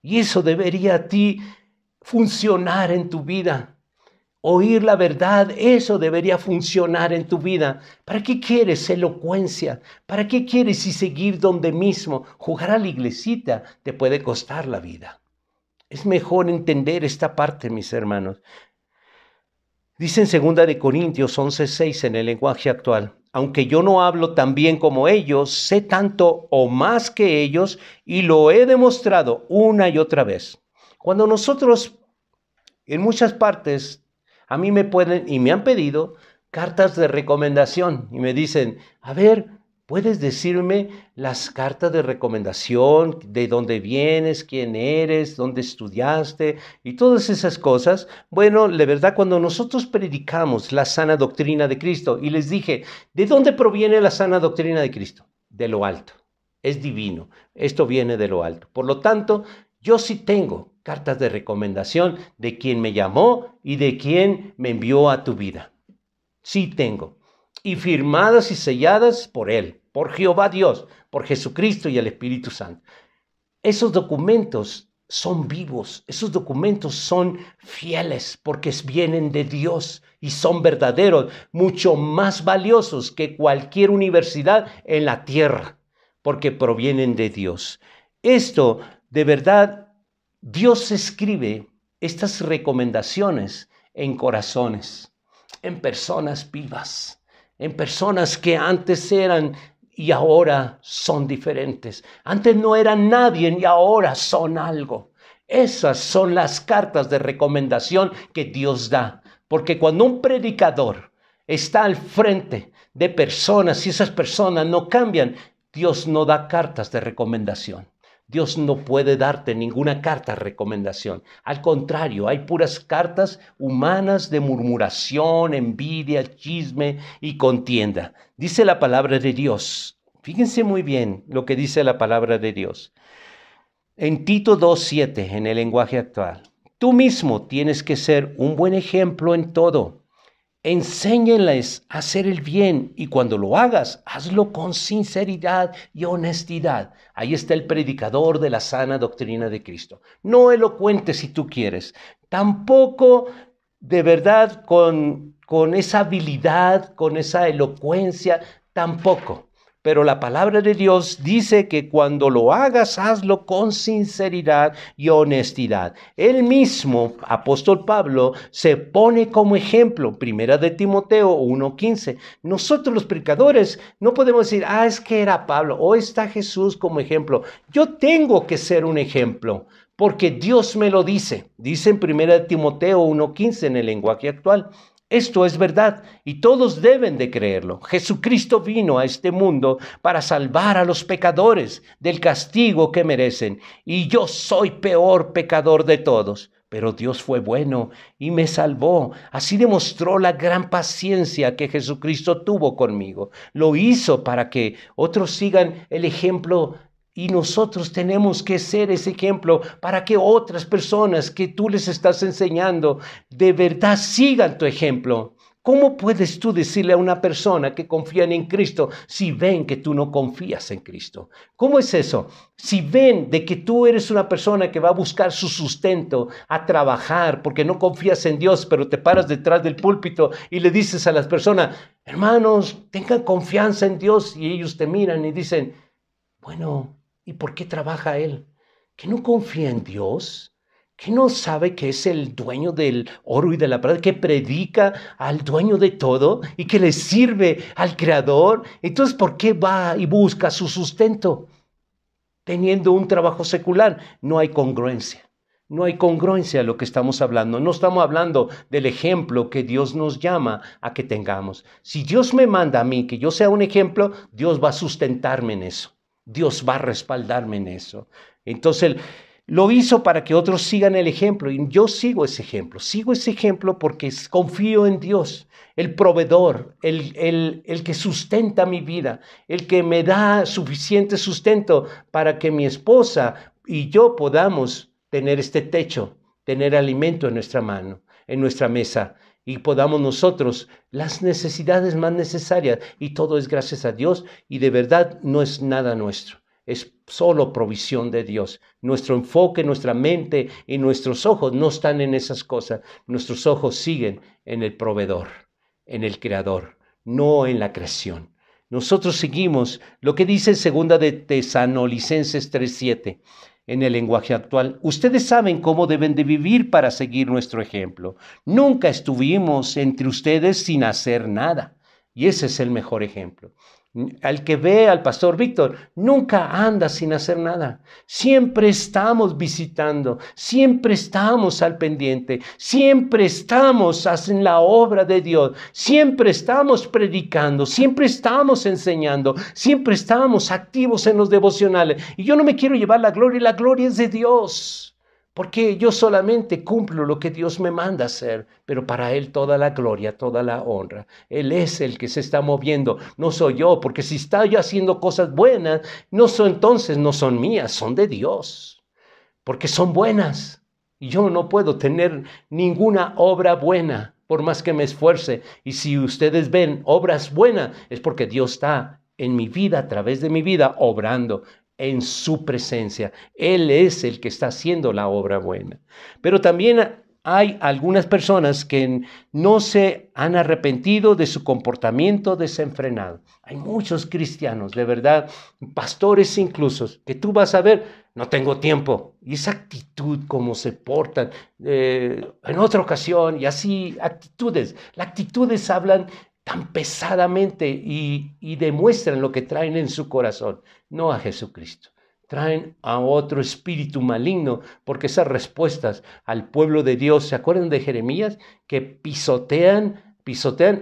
Y eso debería a ti funcionar en tu vida. oír la verdad, eso debería funcionar en tu vida. ¿Para qué quieres elocuencia? ¿Para qué quieres y seguir donde mismo? Jugar a la iglesita te puede costar la vida. Es mejor entender esta parte, mis hermanos. Dice en 2 Corintios 11:6 en el lenguaje actual: aunque yo no hablo tan bien como ellos, sé tanto o más que ellos y lo he demostrado una y otra vez. Cuando nosotros, en muchas partes, a mí me pueden y me han pedido cartas de recomendación y me dicen, a ver, ¿puedes decirme las cartas de recomendación, de dónde vienes, quién eres, dónde estudiaste y todas esas cosas? Bueno, la verdad, cuando nosotros predicamos la sana doctrina de Cristo, y les dije, ¿de dónde proviene la sana doctrina de Cristo? De lo alto, es divino, esto viene de lo alto. Por lo tanto, yo sí tengo cartas de recomendación de quien me llamó y de quien me envió a tu vida. Sí tengo. Y firmadas y selladas por Él, por Jehová Dios, por Jesucristo y el Espíritu Santo. Esos documentos son vivos, esos documentos son fieles porque vienen de Dios y son verdaderos, mucho más valiosos que cualquier universidad en la tierra, porque provienen de Dios. Esto, de verdad, Dios escribe estas recomendaciones en corazones, en personas vivas, en personas que antes eran y ahora son diferentes. Antes no eran nadie y ahora son algo. Esas son las cartas de recomendación que Dios da. Porque cuando un predicador está al frente de personas y esas personas no cambian, Dios no da cartas de recomendación. Dios no puede darte ninguna carta de recomendación. Al contrario, hay puras cartas humanas de murmuración, envidia, chisme y contienda. Dice la palabra de Dios. Fíjense muy bien lo que dice la palabra de Dios. En Tito 2:7, en el lenguaje actual. Tú mismo tienes que ser un buen ejemplo en todo. Enséñenles a hacer el bien y cuando lo hagas, hazlo con sinceridad y honestidad. Ahí está el predicador de la sana doctrina de Cristo. No elocuente si tú quieres, tampoco de verdad con esa habilidad, con esa elocuencia, tampoco. Pero la palabra de Dios dice que cuando lo hagas, hazlo con sinceridad y honestidad. Él mismo, apóstol Pablo, se pone como ejemplo, 1 Timoteo 1:15. Nosotros los predicadores no podemos decir, es que era Pablo o está Jesús como ejemplo. Yo tengo que ser un ejemplo porque Dios me lo dice. Dice en 1 Timoteo 1:15 en el lenguaje actual. Esto es verdad y todos deben de creerlo. Jesucristo vino a este mundo para salvar a los pecadores del castigo que merecen. Y yo soy peor pecador de todos. Pero Dios fue bueno y me salvó. Así demostró la gran paciencia que Jesucristo tuvo conmigo. Lo hizo para que otros sigan el ejemplo. Y nosotros tenemos que ser ese ejemplo para que otras personas que tú les estás enseñando de verdad sigan tu ejemplo. ¿Cómo puedes tú decirle a una persona que confía en Cristo si ven que tú no confías en Cristo? ¿Cómo es eso? Si ven de que tú eres una persona que va a buscar su sustento, a trabajar porque no confías en Dios, pero te paras detrás del púlpito y le dices a las personas, hermanos, tengan confianza en Dios, y ellos te miran y dicen, bueno, ¿y por qué trabaja él? ¿Que no confía en Dios? ¿Que no sabe que es el dueño del oro y de la plata? ¿Que predica al dueño de todo y que le sirve al Creador? Entonces, ¿por qué va y busca su sustento teniendo un trabajo secular? No hay congruencia. No hay congruencia a lo que estamos hablando. No estamos hablando del ejemplo que Dios nos llama a que tengamos. Si Dios me manda a mí que yo sea un ejemplo, Dios va a sustentarme en eso. Dios va a respaldarme en eso. Entonces, lo hizo para que otros sigan el ejemplo y yo sigo ese ejemplo porque confío en Dios, el proveedor, el que sustenta mi vida, el que me da suficiente sustento para que mi esposa y yo podamos tener este techo, tener alimento en nuestra mano, en nuestra mesa, y podamos nosotros las necesidades más necesarias, y todo es gracias a Dios, y de verdad no es nada nuestro, es solo provisión de Dios. Nuestro enfoque, nuestra mente y nuestros ojos no están en esas cosas, nuestros ojos siguen en el proveedor, en el creador, no en la creación. Nosotros seguimos lo que dice 2 de Tesalonicenses 3:7 en el lenguaje actual. Ustedes saben cómo deben de vivir para seguir nuestro ejemplo. Nunca estuvimos entre ustedes sin hacer nada. Y ese es el mejor ejemplo. Al que ve al pastor Víctor, nunca anda sin hacer nada. Siempre estamos visitando, siempre estamos al pendiente, siempre estamos en la obra de Dios, siempre estamos predicando, siempre estamos enseñando, siempre estamos activos en los devocionales. Y yo no me quiero llevar la gloria es de Dios. Porque yo solamente cumplo lo que Dios me manda hacer, pero para Él toda la gloria, toda la honra. Él es el que se está moviendo, no soy yo, porque si está yo haciendo cosas buenas, entonces no son mías, son de Dios, porque son buenas. Y yo no puedo tener ninguna obra buena, por más que me esfuerce. Y si ustedes ven obras buenas, es porque Dios está en mi vida, a través de mi vida, obrando en su presencia. Él es el que está haciendo la obra buena. Pero también hay algunas personas que no se han arrepentido de su comportamiento desenfrenado. Hay muchos cristianos, de verdad, pastores incluso, que tú vas a ver, no tengo tiempo. Y esa actitud, como se portan en otra ocasión, y así actitudes. Las actitudes hablan tan pesadamente y demuestran lo que traen en su corazón, no a Jesucristo. Traen a otro espíritu maligno, porque esas respuestas al pueblo de Dios, ¿se acuerdan de Jeremías? Que pisotean,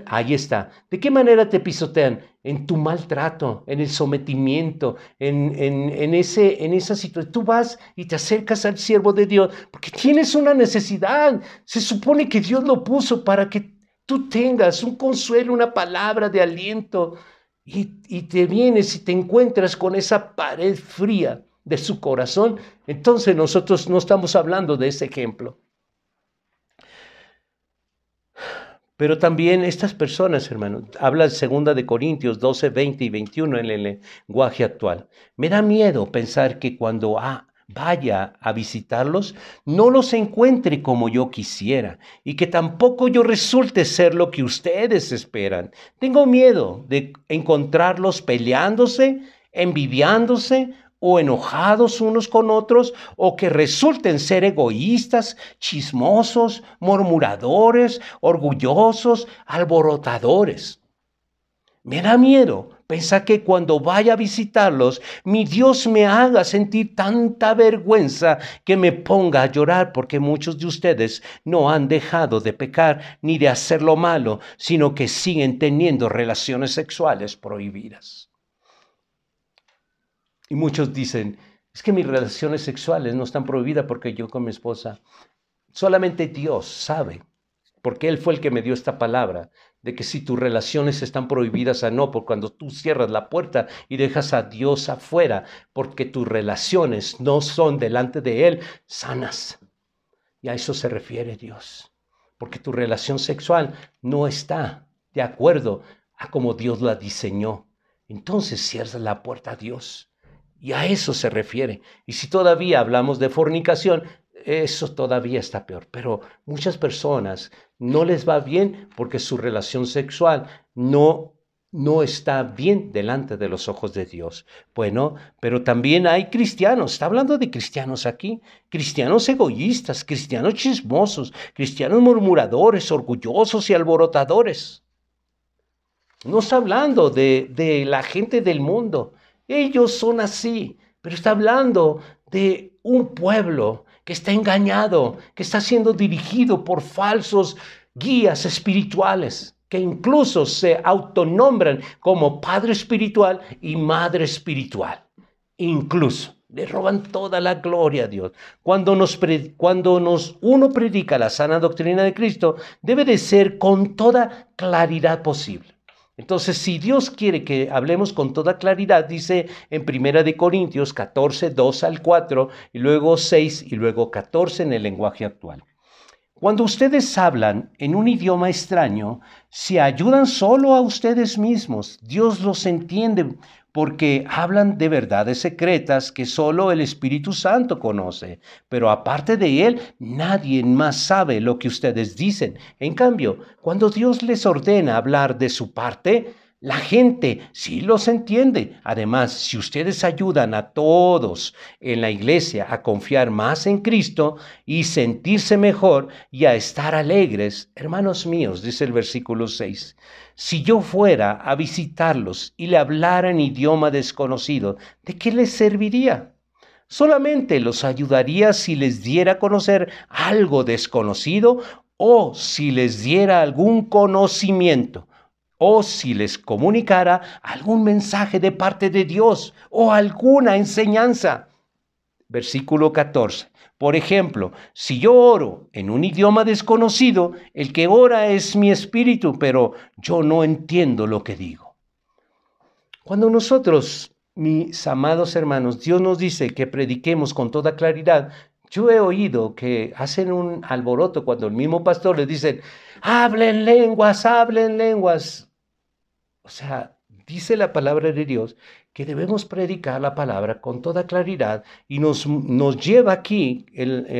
ahí está. ¿De qué manera te pisotean? En tu maltrato, en el sometimiento, en esa situación. Tú vas y te acercas al siervo de Dios, porque tienes una necesidad. Se supone que Dios lo puso para que tú tengas un consuelo, una palabra de aliento, y te vienes y te encuentras con esa pared fría de su corazón, entonces nosotros no estamos hablando de ese ejemplo. Pero también estas personas, hermanos, habla 2 de Corintios 12, 20 y 21 en el lenguaje actual. Me da miedo pensar que cuando vaya a visitarlos, no los encuentre como yo quisiera y que tampoco yo resulte ser lo que ustedes esperan. Tengo miedo de encontrarlos peleándose, envidiándose o enojados unos con otros, o que resulten ser egoístas, chismosos, murmuradores, orgullosos, alborotadores. Me da miedo pensar que cuando vaya a visitarlos, mi Dios me haga sentir tanta vergüenza que me ponga a llorar, porque muchos de ustedes no han dejado de pecar ni de hacer lo malo, sino que siguen teniendo relaciones sexuales prohibidas. Y muchos dicen, es que mis relaciones sexuales no están prohibidas porque yo con mi esposa. Solamente Dios sabe, porque Él fue el que me dio esta palabra, de que si tus relaciones están prohibidas o no, por cuando tú cierras la puerta y dejas a Dios afuera, porque tus relaciones no son delante de Él sanas. Y a eso se refiere Dios, porque tu relación sexual no está de acuerdo a como Dios la diseñó. Entonces cierras la puerta a Dios. Y a eso se refiere. Y si todavía hablamos de fornicación, eso todavía está peor. Pero muchas personas no les va bien porque su relación sexual no está bien delante de los ojos de Dios. Bueno, pero también hay cristianos, está hablando de cristianos aquí, cristianos egoístas, cristianos chismosos, cristianos murmuradores, orgullosos y alborotadores. No está hablando de la gente del mundo. Ellos son así, pero está hablando de un pueblo que está engañado, que está siendo dirigido por falsos guías espirituales, que incluso se autonombran como padre espiritual y madre espiritual. Incluso le roban toda la gloria a Dios. Cuando uno predica la sana doctrina de Cristo, debe de ser con toda claridad posible. Entonces, si Dios quiere que hablemos con toda claridad, dice en 1 Corintios 14, 2 al 4, y luego 6, y luego 14 en el lenguaje actual. Cuando ustedes hablan en un idioma extraño, se ayudan solo a ustedes mismos. Dios los entiende porque hablan de verdades secretas que solo el Espíritu Santo conoce. Pero aparte de Él, nadie más sabe lo que ustedes dicen. En cambio, cuando Dios les ordena hablar de su parte, la gente sí los entiende. Además, si ustedes ayudan a todos en la iglesia a confiar más en Cristo y sentirse mejor y a estar alegres, hermanos míos, dice el versículo 6, si yo fuera a visitarlos y le hablara en idioma desconocido, ¿de qué les serviría? Solamente los ayudaría si les diera a conocer algo desconocido o si les diera algún conocimiento, o si les comunicara algún mensaje de parte de Dios o alguna enseñanza. Versículo 14. Por ejemplo, si yo oro en un idioma desconocido, el que ora es mi espíritu, pero yo no entiendo lo que digo. Cuando nosotros, mis amados hermanos, Dios nos dice que prediquemos con toda claridad, yo he oído que hacen un alboroto cuando el mismo pastor les dice, hablen lenguas, hablen lenguas. O sea, dice la palabra de Dios que debemos predicar la palabra con toda claridad y nos lleva aquí,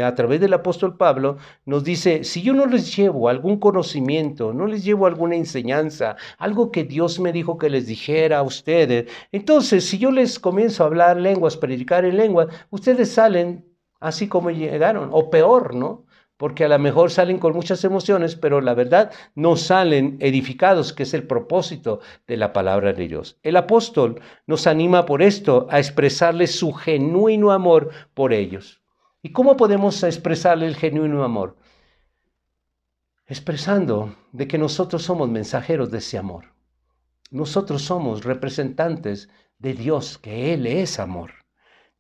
a través del apóstol Pablo, nos dice, si yo no les llevo algún conocimiento, no les llevo alguna enseñanza, algo que Dios me dijo que les dijera a ustedes, entonces si yo les comienzo a hablar lenguas, predicar en lenguas, ustedes salen así como llegaron, o peor, ¿no? Porque a lo mejor salen con muchas emociones, pero la verdad no salen edificados, que es el propósito de la palabra de Dios. El apóstol nos anima por esto a expresarles su genuino amor por ellos. ¿Y cómo podemos expresarle el genuino amor? Expresando de que nosotros somos mensajeros de ese amor. Nosotros somos representantes de Dios, que Él es amor.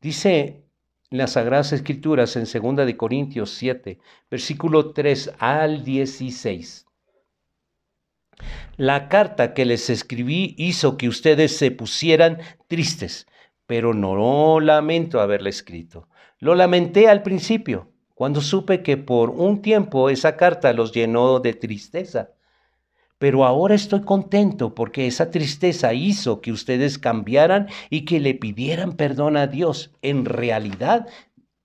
Dice las Sagradas Escrituras en 2 de Corintios 7, versículo 3 al 16. La carta que les escribí hizo que ustedes se pusieran tristes, pero no lamento haberla escrito. Lo lamenté al principio, cuando supe que por un tiempo esa carta los llenó de tristeza. Pero ahora estoy contento porque esa tristeza hizo que ustedes cambiaran y que le pidieran perdón a Dios. En realidad,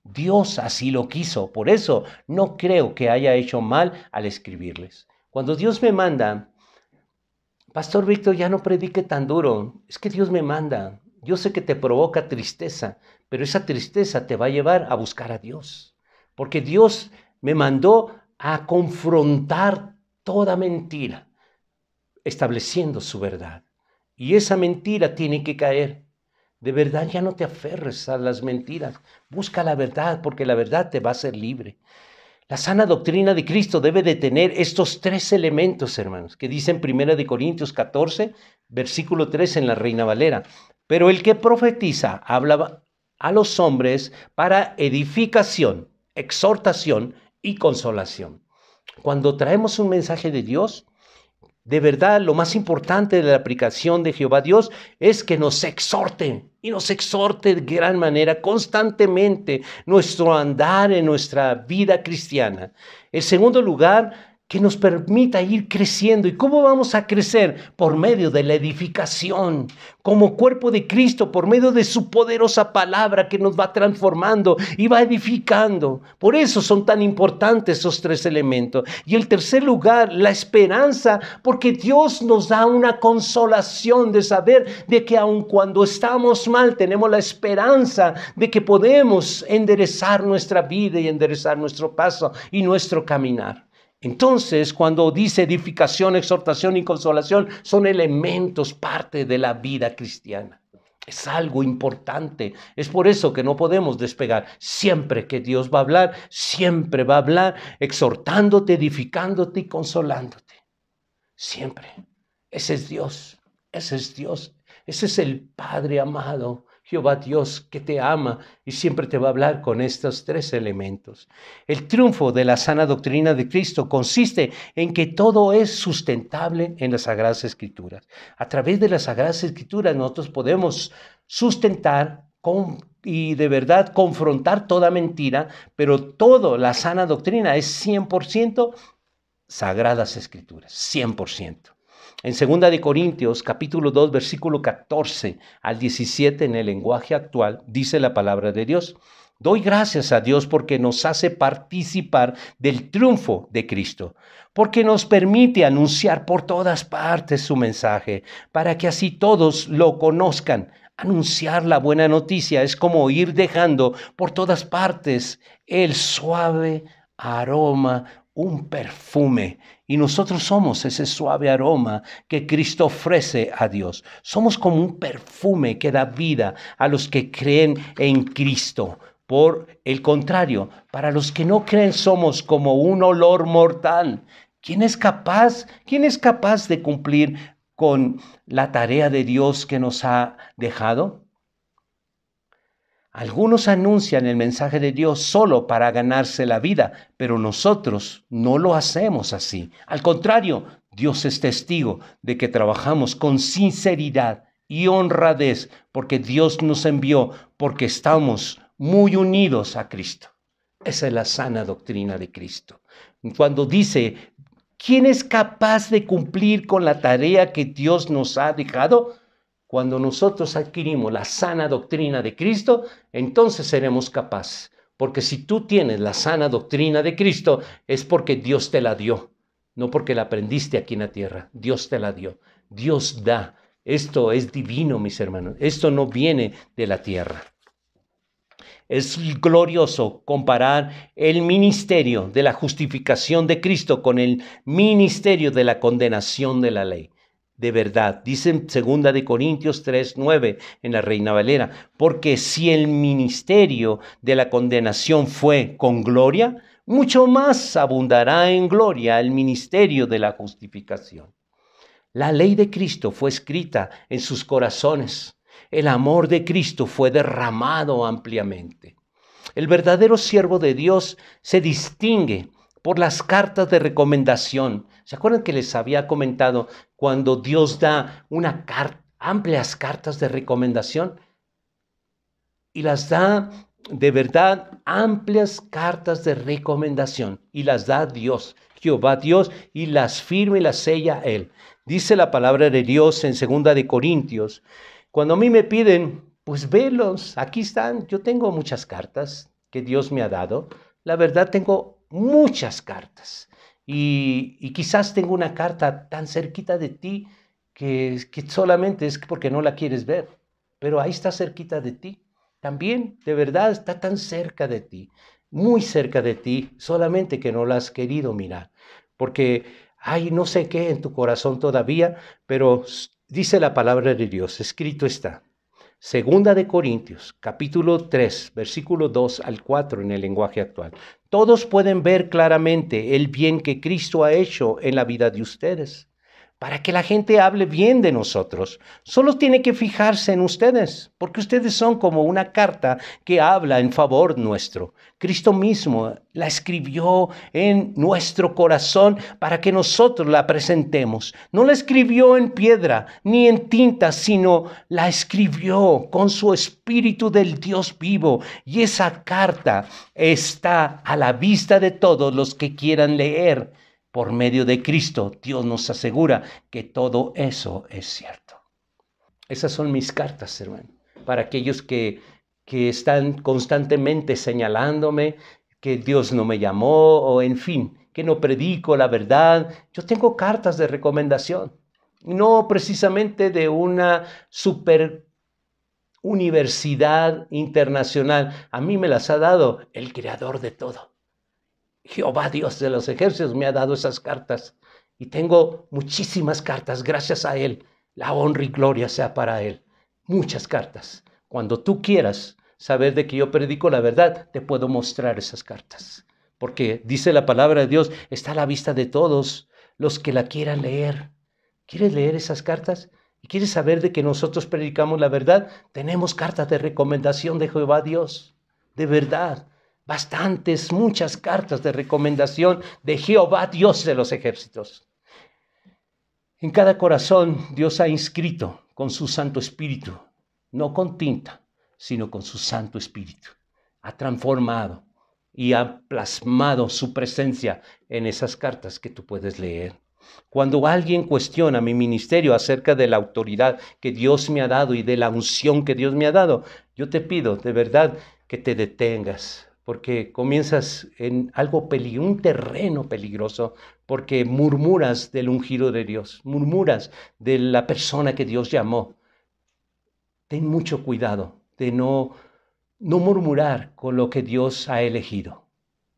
Dios así lo quiso. Por eso no creo que haya hecho mal al escribirles. Cuando Dios me manda, Pastor Víctor, ya no predique tan duro. Es que Dios me manda. Yo sé que te provoca tristeza, pero esa tristeza te va a llevar a buscar a Dios. Porque Dios me mandó a confrontar toda mentira, estableciendo su verdad. Y esa mentira tiene que caer. De verdad, ya no te aferres a las mentiras. Busca la verdad, porque la verdad te va a hacer libre. La sana doctrina de Cristo debe de tener estos tres elementos, hermanos, que dicen 1 Corintios 14, versículo 3 en la Reina Valera. Pero el que profetiza habla a los hombres para edificación, exhortación y consolación. Cuando traemos un mensaje de Dios, de verdad, lo más importante de la aplicación de Jehová Dios es que nos exhorte, y nos exhorte de gran manera, constantemente, nuestro andar en nuestra vida cristiana. En segundo lugar, que nos permita ir creciendo. ¿Y cómo vamos a crecer? Por medio de la edificación, como cuerpo de Cristo, por medio de su poderosa palabra que nos va transformando y va edificando. Por eso son tan importantes esos tres elementos. Y el tercer lugar, la esperanza, porque Dios nos da una consolación de saber de que aun cuando estamos mal, tenemos la esperanza de que podemos enderezar nuestra vida y enderezar nuestro paso y nuestro caminar. Entonces, cuando dice edificación, exhortación y consolación, son elementos, parte de la vida cristiana. Es algo importante. Es por eso que no podemos despegar. Siempre que Dios va a hablar, siempre va a hablar exhortándote, edificándote y consolándote. Siempre. Ese es Dios. Ese es Dios. Ese es el Padre amado. Jehová Dios que te ama y siempre te va a hablar con estos tres elementos. El triunfo de la sana doctrina de Cristo consiste en que todo es sustentable en las Sagradas Escrituras. A través de las Sagradas Escrituras nosotros podemos sustentar y de verdad confrontar toda mentira, pero toda la sana doctrina es 100% Sagradas Escrituras, 100%. En 2 de Corintios, capítulo 2, versículo 14 al 17, en el lenguaje actual, dice la palabra de Dios: doy gracias a Dios porque nos hace participar del triunfo de Cristo, porque nos permite anunciar por todas partes su mensaje, para que así todos lo conozcan. Anunciar la buena noticia es como ir dejando por todas partes el suave aroma, un perfume. Y nosotros somos ese suave aroma que Cristo ofrece a Dios. Somos como un perfume que da vida a los que creen en Cristo. Por el contrario, para los que no creen somos como un olor mortal. ¿Quién es capaz de cumplir con la tarea de Dios que nos ha dejado? Algunos anuncian el mensaje de Dios solo para ganarse la vida, pero nosotros no lo hacemos así. Al contrario, Dios es testigo de que trabajamos con sinceridad y honradez porque Dios nos envió, porque estamos muy unidos a Cristo. Esa es la sana doctrina de Cristo. Cuando dice, ¿quién es capaz de cumplir con la tarea que Dios nos ha dejado? Cuando nosotros adquirimos la sana doctrina de Cristo, entonces seremos capaces. Porque si tú tienes la sana doctrina de Cristo, es porque Dios te la dio, no porque la aprendiste aquí en la tierra. Dios te la dio. Dios da. Esto es divino, mis hermanos. Esto no viene de la tierra. Es glorioso comparar el ministerio de la justificación de Cristo con el ministerio de la condenación de la ley. De verdad, dice en 2 de Corintios 3:9 en la Reina Valera, porque si el ministerio de la condenación fue con gloria, mucho más abundará en gloria el ministerio de la justificación. La ley de Cristo fue escrita en sus corazones. El amor de Cristo fue derramado ampliamente. El verdadero siervo de Dios se distingue por las cartas de recomendación. ¿Se acuerdan que les había comentado cuando Dios da amplias cartas de recomendación? Y las da de verdad, amplias cartas de recomendación. Y las da Dios, Jehová Dios, y las firma y las sella Él. Dice la palabra de Dios en 2 de Corintios. Cuando a mí me piden, pues velos, aquí están. Yo tengo muchas cartas que Dios me ha dado. La verdad, tengo muchas cartas. Y quizás tengo una carta tan cerquita de ti que solamente es porque no la quieres ver. Pero ahí está cerquita de ti. También, de verdad, está tan cerca de ti, muy cerca de ti, solamente que no la has querido mirar. Porque hay no sé qué en tu corazón todavía, pero dice la palabra de Dios, escrito está. 2 de Corintios, capítulo 3, versículo 2 al 4 en el lenguaje actual. Todos pueden ver claramente el bien que Cristo ha hecho en la vida de ustedes, para que la gente hable bien de nosotros. Solo tiene que fijarse en ustedes, porque ustedes son como una carta que habla en favor nuestro. Cristo mismo la escribió en nuestro corazón para que nosotros la presentemos. No la escribió en piedra ni en tinta, sino la escribió con su Espíritu del Dios vivo. Y esa carta está a la vista de todos los que quieran leer. Por medio de Cristo, Dios nos asegura que todo eso es cierto. Esas son mis cartas, hermano, para aquellos que están constantemente señalándome que Dios no me llamó o en fin, que no predico la verdad. Yo tengo cartas de recomendación, no precisamente de una super universidad internacional. A mí me las ha dado el creador de todo. Jehová Dios de los ejércitos me ha dado esas cartas y tengo muchísimas cartas, gracias a Él. La honra y gloria sea para Él. Muchas cartas. Cuando tú quieras saber de que yo predico la verdad, te puedo mostrar esas cartas. Porque dice la palabra de Dios, está a la vista de todos los que la quieran leer. ¿Quieres leer esas cartas? ¿Y quieres saber de que nosotros predicamos la verdad? Tenemos cartas de recomendación de Jehová Dios. De verdad. Bastantes, muchas cartas de recomendación de Jehová Dios de los ejércitos. En cada corazón Dios ha inscrito con su Santo Espíritu, no con tinta, sino con su Santo Espíritu. Ha transformado y ha plasmado su presencia en esas cartas que tú puedes leer. Cuando alguien cuestiona mi ministerio acerca de la autoridad que Dios me ha dado y de la unción que Dios me ha dado, yo te pido de verdad que te detengas, porque comienzas en algo un terreno peligroso, porque murmuras del ungido de Dios, murmuras de la persona que Dios llamó. Ten mucho cuidado de no murmurar con lo que Dios ha elegido,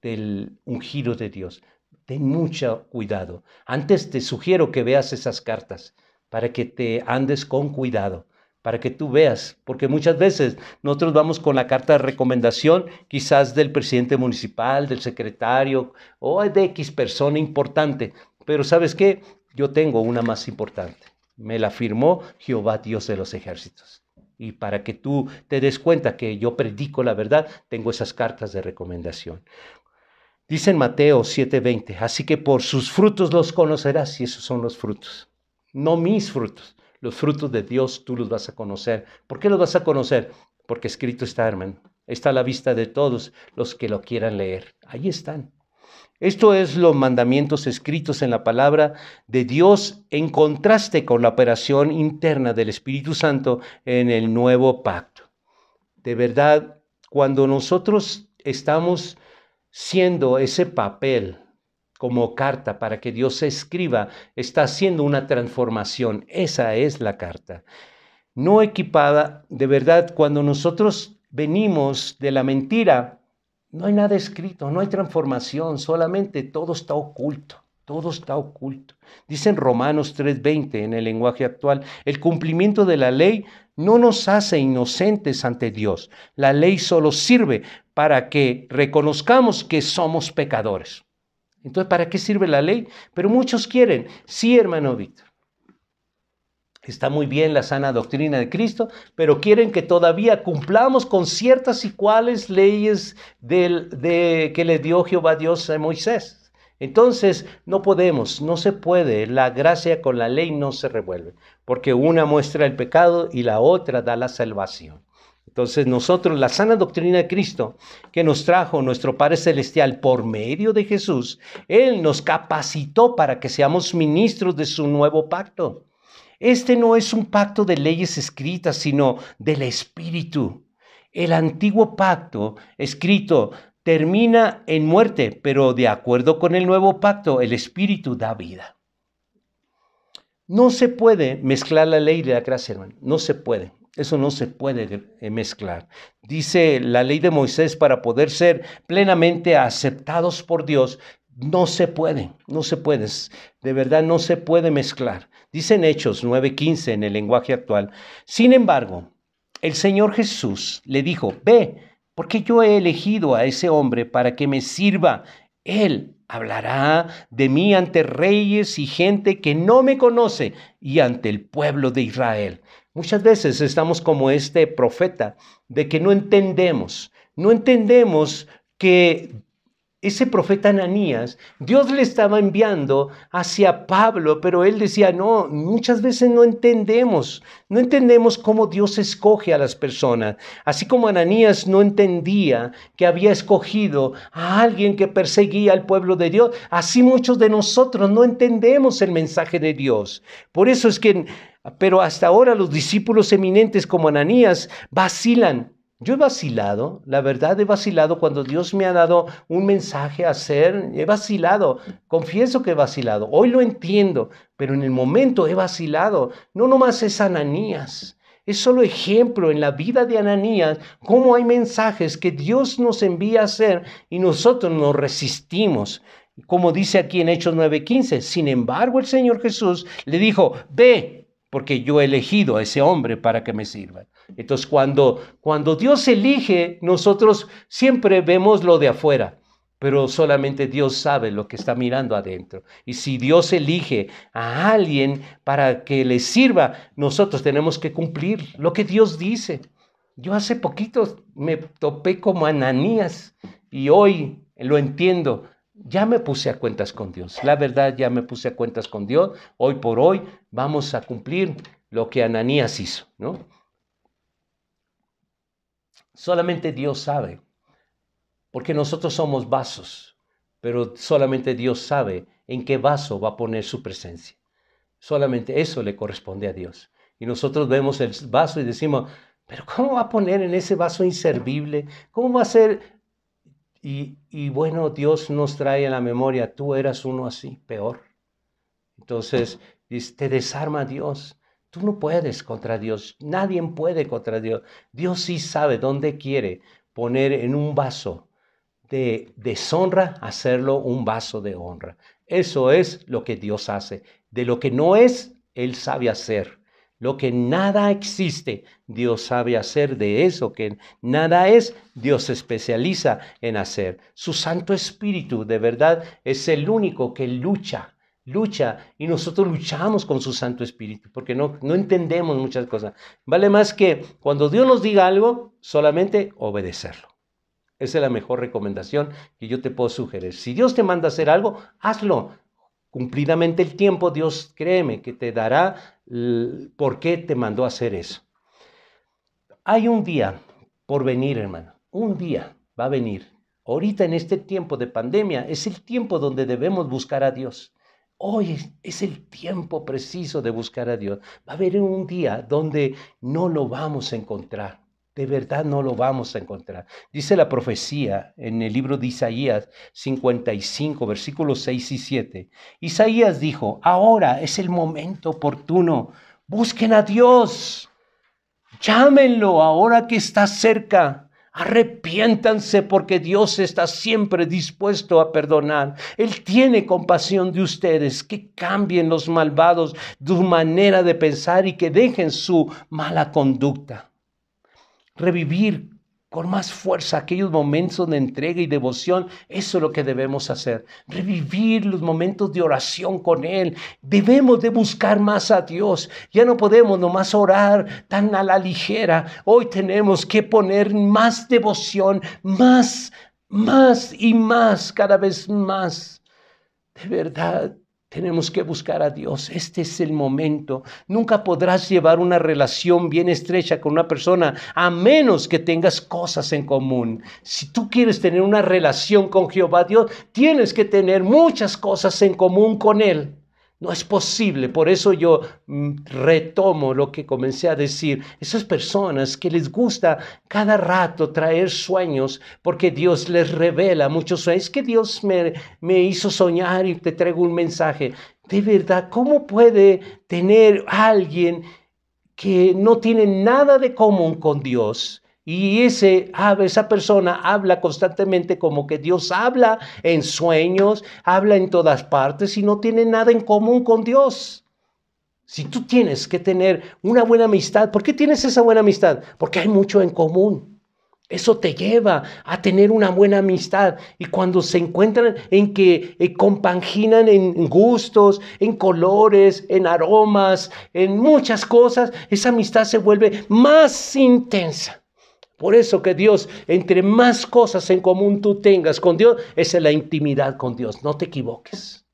del ungido de Dios. Ten mucho cuidado. Antes te sugiero que veas esas cartas para que te andes con cuidado, para que tú veas, porque muchas veces nosotros vamos con la carta de recomendación, quizás del presidente municipal, del secretario o de X persona importante, pero ¿sabes qué? Yo tengo una más importante. Me la firmó Jehová Dios de los ejércitos. Y para que tú te des cuenta que yo predico la verdad, tengo esas cartas de recomendación. Dice en Mateo 7:20, así que por sus frutos los conocerás, y esos son los frutos. No mis frutos, los frutos de Dios tú los vas a conocer. ¿Por qué los vas a conocer? Porque escrito está, hermano. Está a la vista de todos los que lo quieran leer. Ahí están. Esto es los mandamientos escritos en la palabra de Dios en contraste con la operación interna del Espíritu Santo en el nuevo pacto. De verdad, cuando nosotros estamos siendo ese papel como carta para que Dios se escriba, está haciendo una transformación. Esa es la carta. No equipada, de verdad, cuando nosotros venimos de la mentira, no hay nada escrito, no hay transformación, solamente todo está oculto. Todo está oculto. Dice en Romanos 3:20 en el lenguaje actual, el cumplimiento de la ley no nos hace inocentes ante Dios. La ley solo sirve para que reconozcamos que somos pecadores. Entonces, ¿para qué sirve la ley? Pero muchos quieren. Sí, hermano Víctor. Está muy bien la sana doctrina de Cristo, pero quieren que todavía cumplamos con ciertas y cuales leyes que le dio Jehová Dios a Moisés. Entonces, no podemos, no se puede, la gracia con la ley no se revuelve, porque una muestra el pecado y la otra da la salvación. Entonces nosotros, la sana doctrina de Cristo que nos trajo nuestro Padre Celestial por medio de Jesús, Él nos capacitó para que seamos ministros de su nuevo pacto. Este no es un pacto de leyes escritas, sino del Espíritu. El antiguo pacto escrito termina en muerte, pero de acuerdo con el nuevo pacto, el Espíritu da vida. No se puede mezclar la ley y la gracia, hermano. No se puede. Eso no se puede mezclar. Dice la ley de Moisés, para poder ser plenamente aceptados por Dios, no se puede, de verdad no se puede mezclar. Dice en Hechos 9:15 en el lenguaje actual, sin embargo, el Señor Jesús le dijo, ve, porque yo he elegido a ese hombre para que me sirva. Él hablará de mí ante reyes y gente que no me conoce y ante el pueblo de Israel. Muchas veces estamos como este profeta de que no entendemos que ese profeta Ananías, Dios le estaba enviando hacia Pablo, pero él decía, no, muchas veces no entendemos cómo Dios escoge a las personas. Así como Ananías no entendía que había escogido a alguien que perseguía al pueblo de Dios, así muchos de nosotros no entendemos el mensaje de Dios. Por eso es que, pero hasta ahora los discípulos eminentes como Ananías vacilan. Yo he vacilado, la verdad he vacilado cuando Dios me ha dado un mensaje a hacer, he vacilado, confieso que he vacilado, hoy lo entiendo, pero en el momento he vacilado. No nomás es Ananías, es solo ejemplo en la vida de Ananías, cómo hay mensajes que Dios nos envía a hacer y nosotros nos resistimos. Como dice aquí en Hechos 9:15, sin embargo el Señor Jesús le dijo, ve, porque yo he elegido a ese hombre para que me sirva. Entonces, cuando Dios elige, nosotros siempre vemos lo de afuera, pero solamente Dios sabe lo que está mirando adentro. Y si Dios elige a alguien para que le sirva, nosotros tenemos que cumplir lo que Dios dice. Yo hace poquito me topé como Ananías y hoy lo entiendo. Ya me puse a cuentas con Dios. La verdad, ya me puse a cuentas con Dios. Hoy por hoy vamos a cumplir lo que Ananías hizo, ¿no? Solamente Dios sabe, porque nosotros somos vasos, pero solamente Dios sabe en qué vaso va a poner su presencia. Solamente eso le corresponde a Dios. Y nosotros vemos el vaso y decimos, pero ¿cómo va a poner en ese vaso inservible? ¿Cómo va a ser? Y bueno, Dios nos trae a la memoria, tú eras uno así, peor. Entonces, te desarma Dios. Tú no puedes contra Dios, nadie puede contra Dios. Dios sí sabe dónde quiere poner en un vaso de deshonra, hacerlo un vaso de honra. Eso es lo que Dios hace. De lo que no es, Él sabe hacer. Lo que nada existe, Dios sabe hacer. De eso que nada es, Dios se especializa en hacer. Su Santo Espíritu, de verdad, es el único que lucha y nosotros luchamos con su Santo Espíritu porque no entendemos muchas cosas. Vale más que cuando Dios nos diga algo, solamente obedecerlo. Esa es la mejor recomendación que yo te puedo sugerir. Si Dios te manda a hacer algo, hazlo. Cumplidamente el tiempo, Dios, créeme, que te dará por qué te mandó a hacer eso. Hay un día por venir, hermano. Un día va a venir. Ahorita en este tiempo de pandemia es el tiempo donde debemos buscar a Dios. Hoy es el tiempo preciso de buscar a Dios. Va a haber un día donde no lo vamos a encontrar. De verdad no lo vamos a encontrar. Dice la profecía en el libro de Isaías 55, versículos 6 y 7. Isaías dijo, ahora es el momento oportuno. Busquen a Dios. Llámenlo ahora que está cerca. Arrepiéntanse porque Dios está siempre dispuesto a perdonar. Él tiene compasión de ustedes. Que cambien los malvados su manera de pensar y que dejen su mala conducta. Revivir con más fuerza aquellos momentos de entrega y devoción, eso es lo que debemos hacer. Revivir los momentos de oración con Él. Debemos de buscar más a Dios. Ya no podemos nomás orar tan a la ligera. Hoy tenemos que poner más devoción, más y más, cada vez más. De verdad. Tenemos que buscar a Dios. Este es el momento. Nunca podrás llevar una relación bien estrecha con una persona a menos que tengas cosas en común. Si tú quieres tener una relación con Jehová Dios, tienes que tener muchas cosas en común con Él. No es posible. Por eso yo retomo lo que comencé a decir. Esas personas que les gusta cada rato traer sueños porque Dios les revela muchos sueños. Es que Dios me hizo soñar y te traigo un mensaje. De verdad, ¿cómo puede tener alguien que no tiene nada de común con Dios? Y esa persona habla constantemente como que Dios habla en sueños, habla en todas partes y no tiene nada en común con Dios. Si tú tienes que tener una buena amistad, ¿por qué tienes esa buena amistad? Porque hay mucho en común. Eso te lleva a tener una buena amistad. Y cuando se encuentran en que compaginan en gustos, en colores, en aromas, en muchas cosas, esa amistad se vuelve más intensa. Por eso que Dios, entre más cosas en común tú tengas con Dios, esa es la intimidad con Dios. No te equivoques.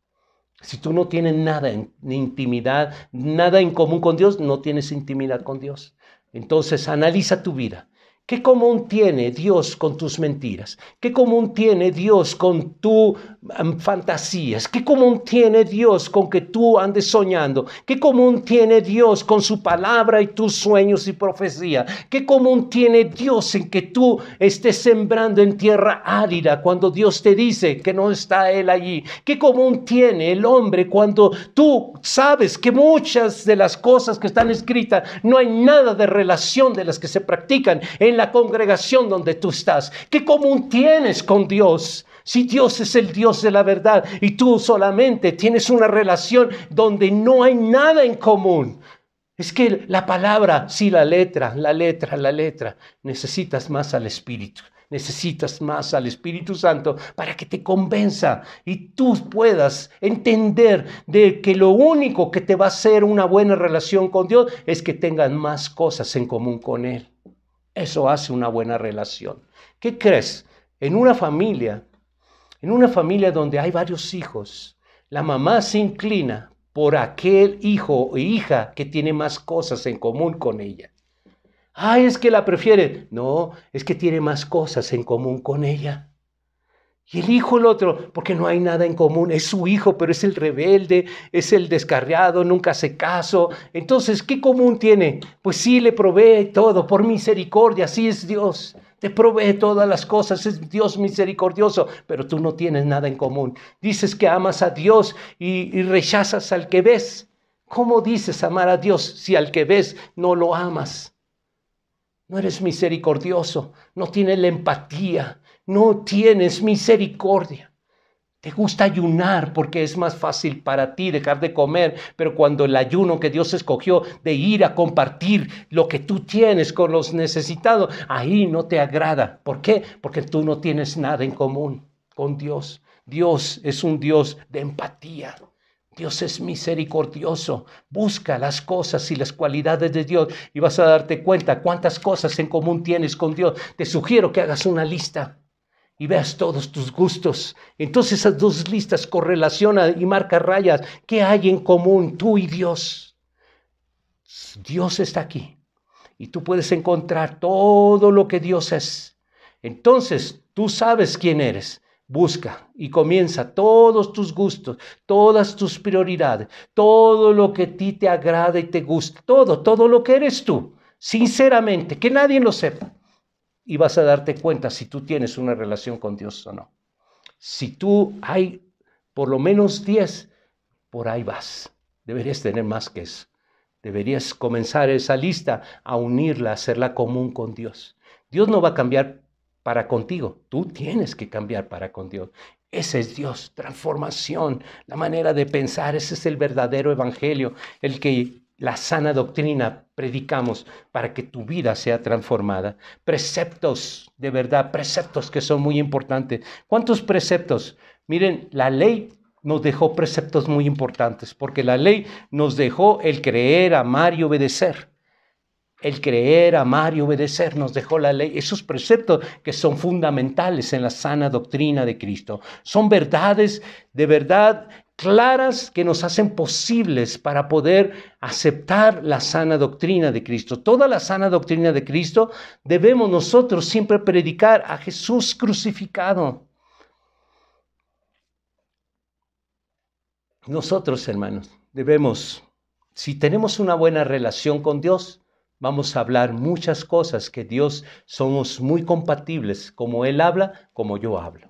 Si tú no tienes nada en intimidad, nada en común con Dios, no tienes intimidad con Dios. Entonces analiza tu vida. ¿Qué común tiene Dios con tus mentiras? ¿Qué común tiene Dios con tus fantasías? ¿Qué común tiene Dios con que tú andes soñando? ¿Qué común tiene Dios con su palabra y tus sueños y profecía? ¿Qué común tiene Dios en que tú estés sembrando en tierra árida cuando Dios te dice que no está Él allí? ¿Qué común tiene el hombre cuando tú sabes que muchas de las cosas que están escritas no hay nada de relación de las que se practican en la congregación donde tú estás? ¿Qué común tienes con Dios? Si Dios es el Dios de la verdad y tú solamente tienes una relación donde no hay nada en común. Es que la palabra, sí, la letra, necesitas más al Espíritu. Necesitas más al Espíritu Santo para que te convenza y tú puedas entender de que lo único que te va a hacer una buena relación con Dios es que tengan más cosas en común con Él. Eso hace una buena relación. ¿Qué crees? En una familia donde hay varios hijos, la mamá se inclina por aquel hijo o hija que tiene más cosas en común con ella. Ay, es que la prefiere. No, es que tiene más cosas en común con ella. Y el hijo, el otro, porque no hay nada en común. Es su hijo, pero es el rebelde, es el descarriado, nunca hace caso. Entonces, ¿qué común tiene? Pues sí, le provee todo por misericordia. Así es Dios. Te provee todas las cosas. Es Dios misericordioso, pero tú no tienes nada en común. Dices que amas a Dios y rechazas al que ves. ¿Cómo dices amar a Dios si al que ves no lo amas? No eres misericordioso, no tienes la empatía, no tienes misericordia. Te gusta ayunar porque es más fácil para ti dejar de comer, pero cuando el ayuno que Dios escogió de ir a compartir lo que tú tienes con los necesitados, ahí no te agrada. ¿Por qué? Porque tú no tienes nada en común con Dios. Dios es un Dios de empatía. Dios es misericordioso. Busca las cosas y las cualidades de Dios y vas a darte cuenta cuántas cosas en común tienes con Dios. Te sugiero que hagas una lista y veas todos tus gustos. Entonces esas dos listas correlaciona y marca rayas. ¿Qué hay en común tú y Dios? Dios está aquí y tú puedes encontrar todo lo que Dios es. Entonces tú sabes quién eres. Busca y comienza todos tus gustos, todas tus prioridades, todo lo que a ti te agrada y te gusta, todo lo que eres tú, sinceramente, que nadie lo sepa. Y vas a darte cuenta si tú tienes una relación con Dios o no. Si tú hay por lo menos 10, por ahí vas. Deberías tener más que eso. Deberías comenzar esa lista a unirla, a hacerla común con Dios. Dios no va a cambiar para contigo. Tú tienes que cambiar para con Dios. Ese es Dios, transformación, la manera de pensar. Ese es el verdadero evangelio, el que la sana doctrina predicamos para que tu vida sea transformada. Preceptos, de verdad, preceptos que son muy importantes. ¿Cuántos preceptos? Miren, la ley nos dejó preceptos muy importantes, porque la ley nos dejó el creer, amar y obedecer. El creer, amar y obedecer nos dejó la ley. Esos preceptos que son fundamentales en la sana doctrina de Cristo. Son verdades de verdad claras que nos hacen posibles para poder aceptar la sana doctrina de Cristo. Toda la sana doctrina de Cristo debemos nosotros siempre predicar a Jesús crucificado. Nosotros, hermanos, debemos, si tenemos una buena relación con Dios, vamos a hablar muchas cosas que Dios somos muy compatibles, como Él habla, como yo hablo.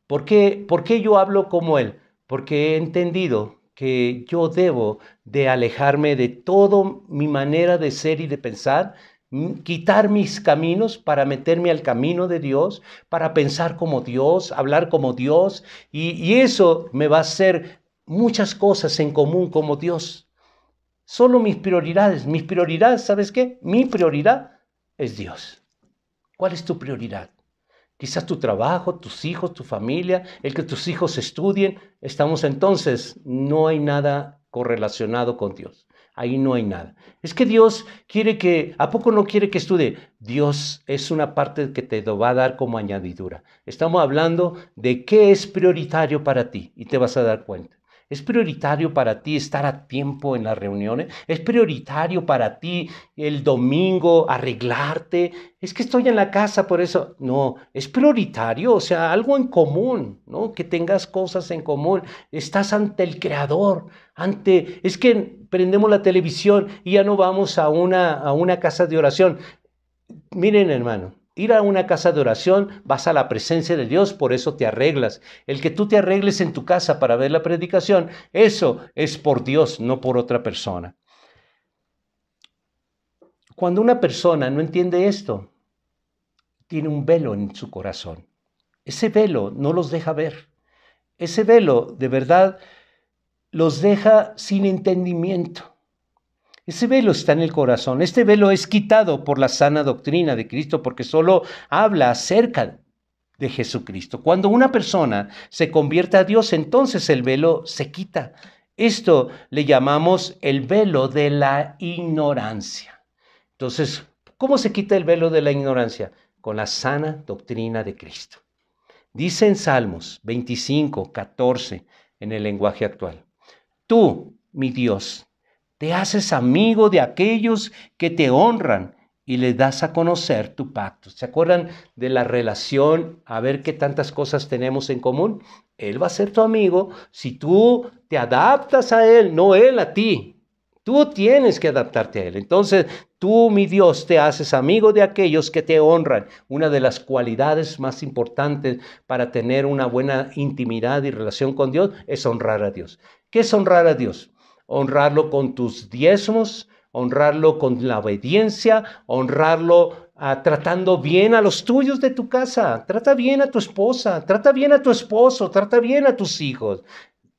¿Por qué yo hablo como Él? Porque he entendido que yo debo de alejarme de toda mi manera de ser y de pensar, quitar mis caminos para meterme al camino de Dios, para pensar como Dios, hablar como Dios, y eso me va a hacer muchas cosas en común como Dios. Solo mis prioridades, ¿sabes qué? Mi prioridad es Dios. ¿Cuál es tu prioridad? Quizás tu trabajo, tus hijos, tu familia, el que tus hijos estudien. No hay nada correlacionado con Dios. Ahí no hay nada. Es que Dios quiere que, ¿a poco no quiere que estudie? Dios es una parte que te lo va a dar como añadidura. Estamos hablando de qué es prioritario para ti y te vas a dar cuenta. ¿Es prioritario para ti estar a tiempo en las reuniones? ¿Es prioritario para ti el domingo arreglarte? Es que estoy en la casa, por eso. No, es prioritario, o sea, algo en común, ¿no? Que tengas cosas en común. Estás ante el Creador, es que prendemos la televisión y ya no vamos a una casa de oración. Miren, hermano. Ir a una casa de oración, vas a la presencia de Dios, por eso te arreglas. El que tú te arregles en tu casa para ver la predicación, eso es por Dios, no por otra persona. Cuando una persona no entiende esto, tiene un velo en su corazón. Ese velo no los deja ver. Ese velo, de verdad, los deja sin entendimiento. Ese velo está en el corazón. Este velo es quitado por la sana doctrina de Cristo porque solo habla acerca de Jesucristo. Cuando una persona se convierte a Dios, entonces el velo se quita. Esto le llamamos el velo de la ignorancia. Entonces, ¿cómo se quita el velo de la ignorancia? Con la sana doctrina de Cristo. Dice en Salmos 25, 14, en el lenguaje actual: Tú, mi Dios, te haces amigo de aquellos que te honran y le das a conocer tu pacto. ¿Se acuerdan de la relación? A ver qué tantas cosas tenemos en común. Él va a ser tu amigo si tú te adaptas a él, no él a ti. Tú tienes que adaptarte a él. Entonces, tú, mi Dios, te haces amigo de aquellos que te honran. Una de las cualidades más importantes para tener una buena intimidad y relación con Dios es honrar a Dios. ¿Qué es honrar a Dios? Honrarlo con tus diezmos, honrarlo con la obediencia, honrarlo tratando bien a los tuyos de tu casa. Trata bien a tu esposa, trata bien a tu esposo, trata bien a tus hijos.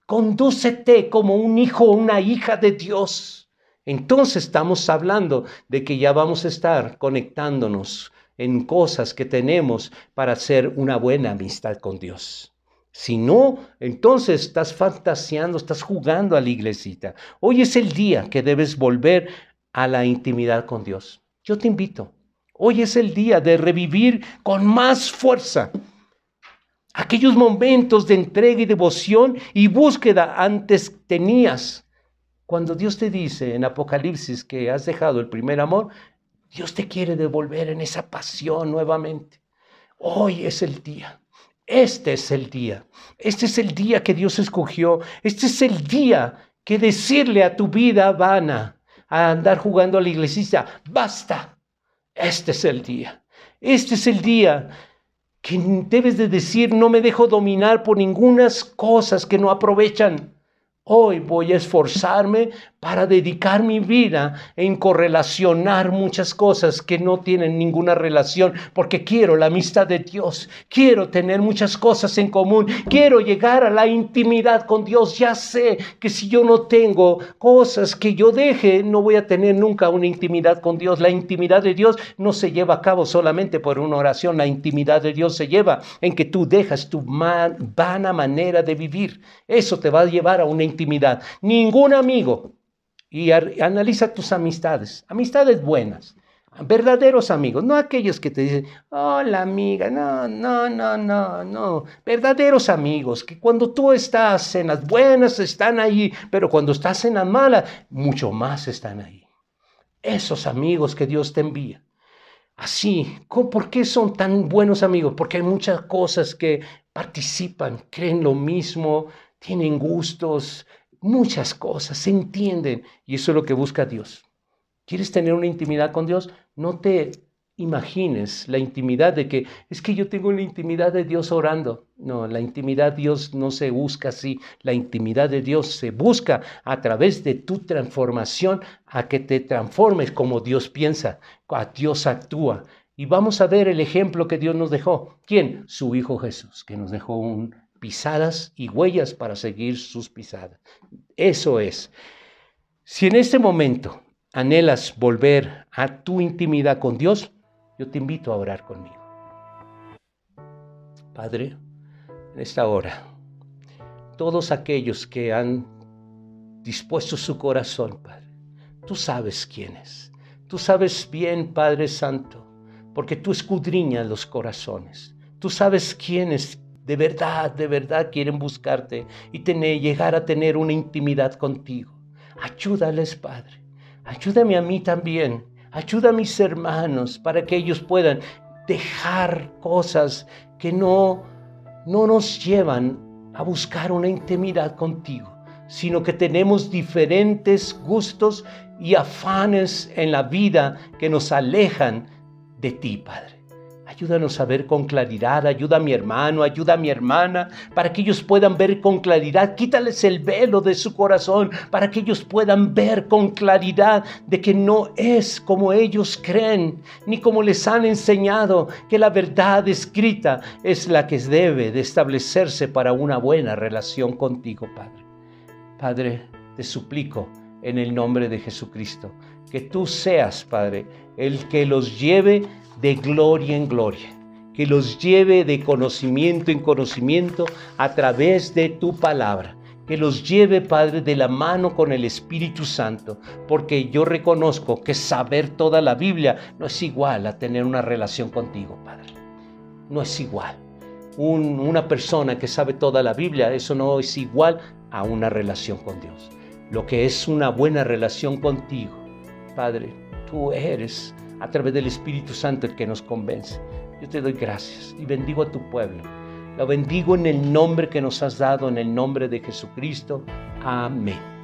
Condúcete como un hijo o una hija de Dios. Entonces estamos hablando de que ya vamos a estar conectándonos en cosas que tenemos para hacer una buena amistad con Dios. Si no, entonces estás fantaseando, estás jugando a la iglesita. Hoy es el día que debes volver a la intimidad con Dios. Yo te invito. Hoy es el día de revivir con más fuerza aquellos momentos de entrega y devoción y búsqueda antes tenías. Cuando Dios te dice en Apocalipsis que has dejado el primer amor, Dios te quiere devolver en esa pasión nuevamente. Hoy es el día. Este es el día. Este es el día que Dios escogió. Este es el día que decirle a tu vida vana, a andar jugando a la iglesita, basta. Este es el día. Este es el día que debes de decir, no me dejo dominar por ningunas cosas que no aprovechan. Hoy voy a esforzarme para dedicar mi vida en correlacionar muchas cosas que no tienen ninguna relación, porque quiero la amistad de Dios, quiero tener muchas cosas en común, quiero llegar a la intimidad con Dios. Ya sé que si yo no tengo cosas que yo deje, no voy a tener nunca una intimidad con Dios. La intimidad de Dios no se lleva a cabo solamente por una oración, la intimidad de Dios se lleva en que tú dejas tu vana manera de vivir. Eso te va a llevar a una intimidad. Ningún amigo, y analiza tus amistades buenas, verdaderos amigos, no aquellos que te dicen, hola amiga, no, verdaderos amigos, que cuando tú estás en las buenas están ahí, pero cuando estás en las malas, mucho más están ahí. Esos amigos que Dios te envía. Así, ¿por qué son tan buenos amigos? Porque hay muchas cosas que participan, creen lo mismo, tienen gustos, muchas cosas, se entienden, y eso es lo que busca Dios. ¿Quieres tener una intimidad con Dios? No te imagines la intimidad de que es que yo tengo la intimidad de Dios orando. No, la intimidad de Dios no se busca así. La intimidad de Dios se busca a través de tu transformación, a que te transformes como Dios piensa, a Dios actúa. Y vamos a ver el ejemplo que Dios nos dejó. ¿Quién? Su Hijo Jesús, que nos dejó pisadas y huellas para seguir sus pisadas. Eso es. Si en este momento anhelas volver a tu intimidad con Dios, yo te invito a orar conmigo. Padre, en esta hora, todos aquellos que han dispuesto su corazón, Padre, tú sabes quiénes. Tú sabes bien, Padre Santo, porque tú escudriñas los corazones. Tú sabes quiénes de verdad quieren buscarte y llegar a tener una intimidad contigo. Ayúdales, Padre. Ayúdame a mí también. Ayuda a mis hermanos para que ellos puedan dejar cosas que no nos llevan a buscar una intimidad contigo, sino que tenemos diferentes gustos y afanes en la vida que nos alejan de ti, Padre. Ayúdanos a ver con claridad, ayuda a mi hermano, ayuda a mi hermana, para que ellos puedan ver con claridad. Quítales el velo de su corazón, para que ellos puedan ver con claridad de que no es como ellos creen, ni como les han enseñado, que la verdad escrita es la que debe de establecerse para una buena relación contigo, Padre. Padre, te suplico en el nombre de Jesucristo, que tú seas, Padre, el que los lleve de gloria en gloria, que los lleve de conocimiento en conocimiento a través de tu palabra, que los lleve, Padre, de la mano con el Espíritu Santo, porque yo reconozco que saber toda la Biblia no es igual a tener una relación contigo, Padre. No es igual. Una persona que sabe toda la Biblia, eso no es igual a una relación con Dios. Lo que es una buena relación contigo, Padre, tú eres a través del Espíritu Santo el que nos convence. Yo te doy gracias y bendigo a tu pueblo. Lo bendigo en el nombre que nos has dado, en el nombre de Jesucristo. Amén.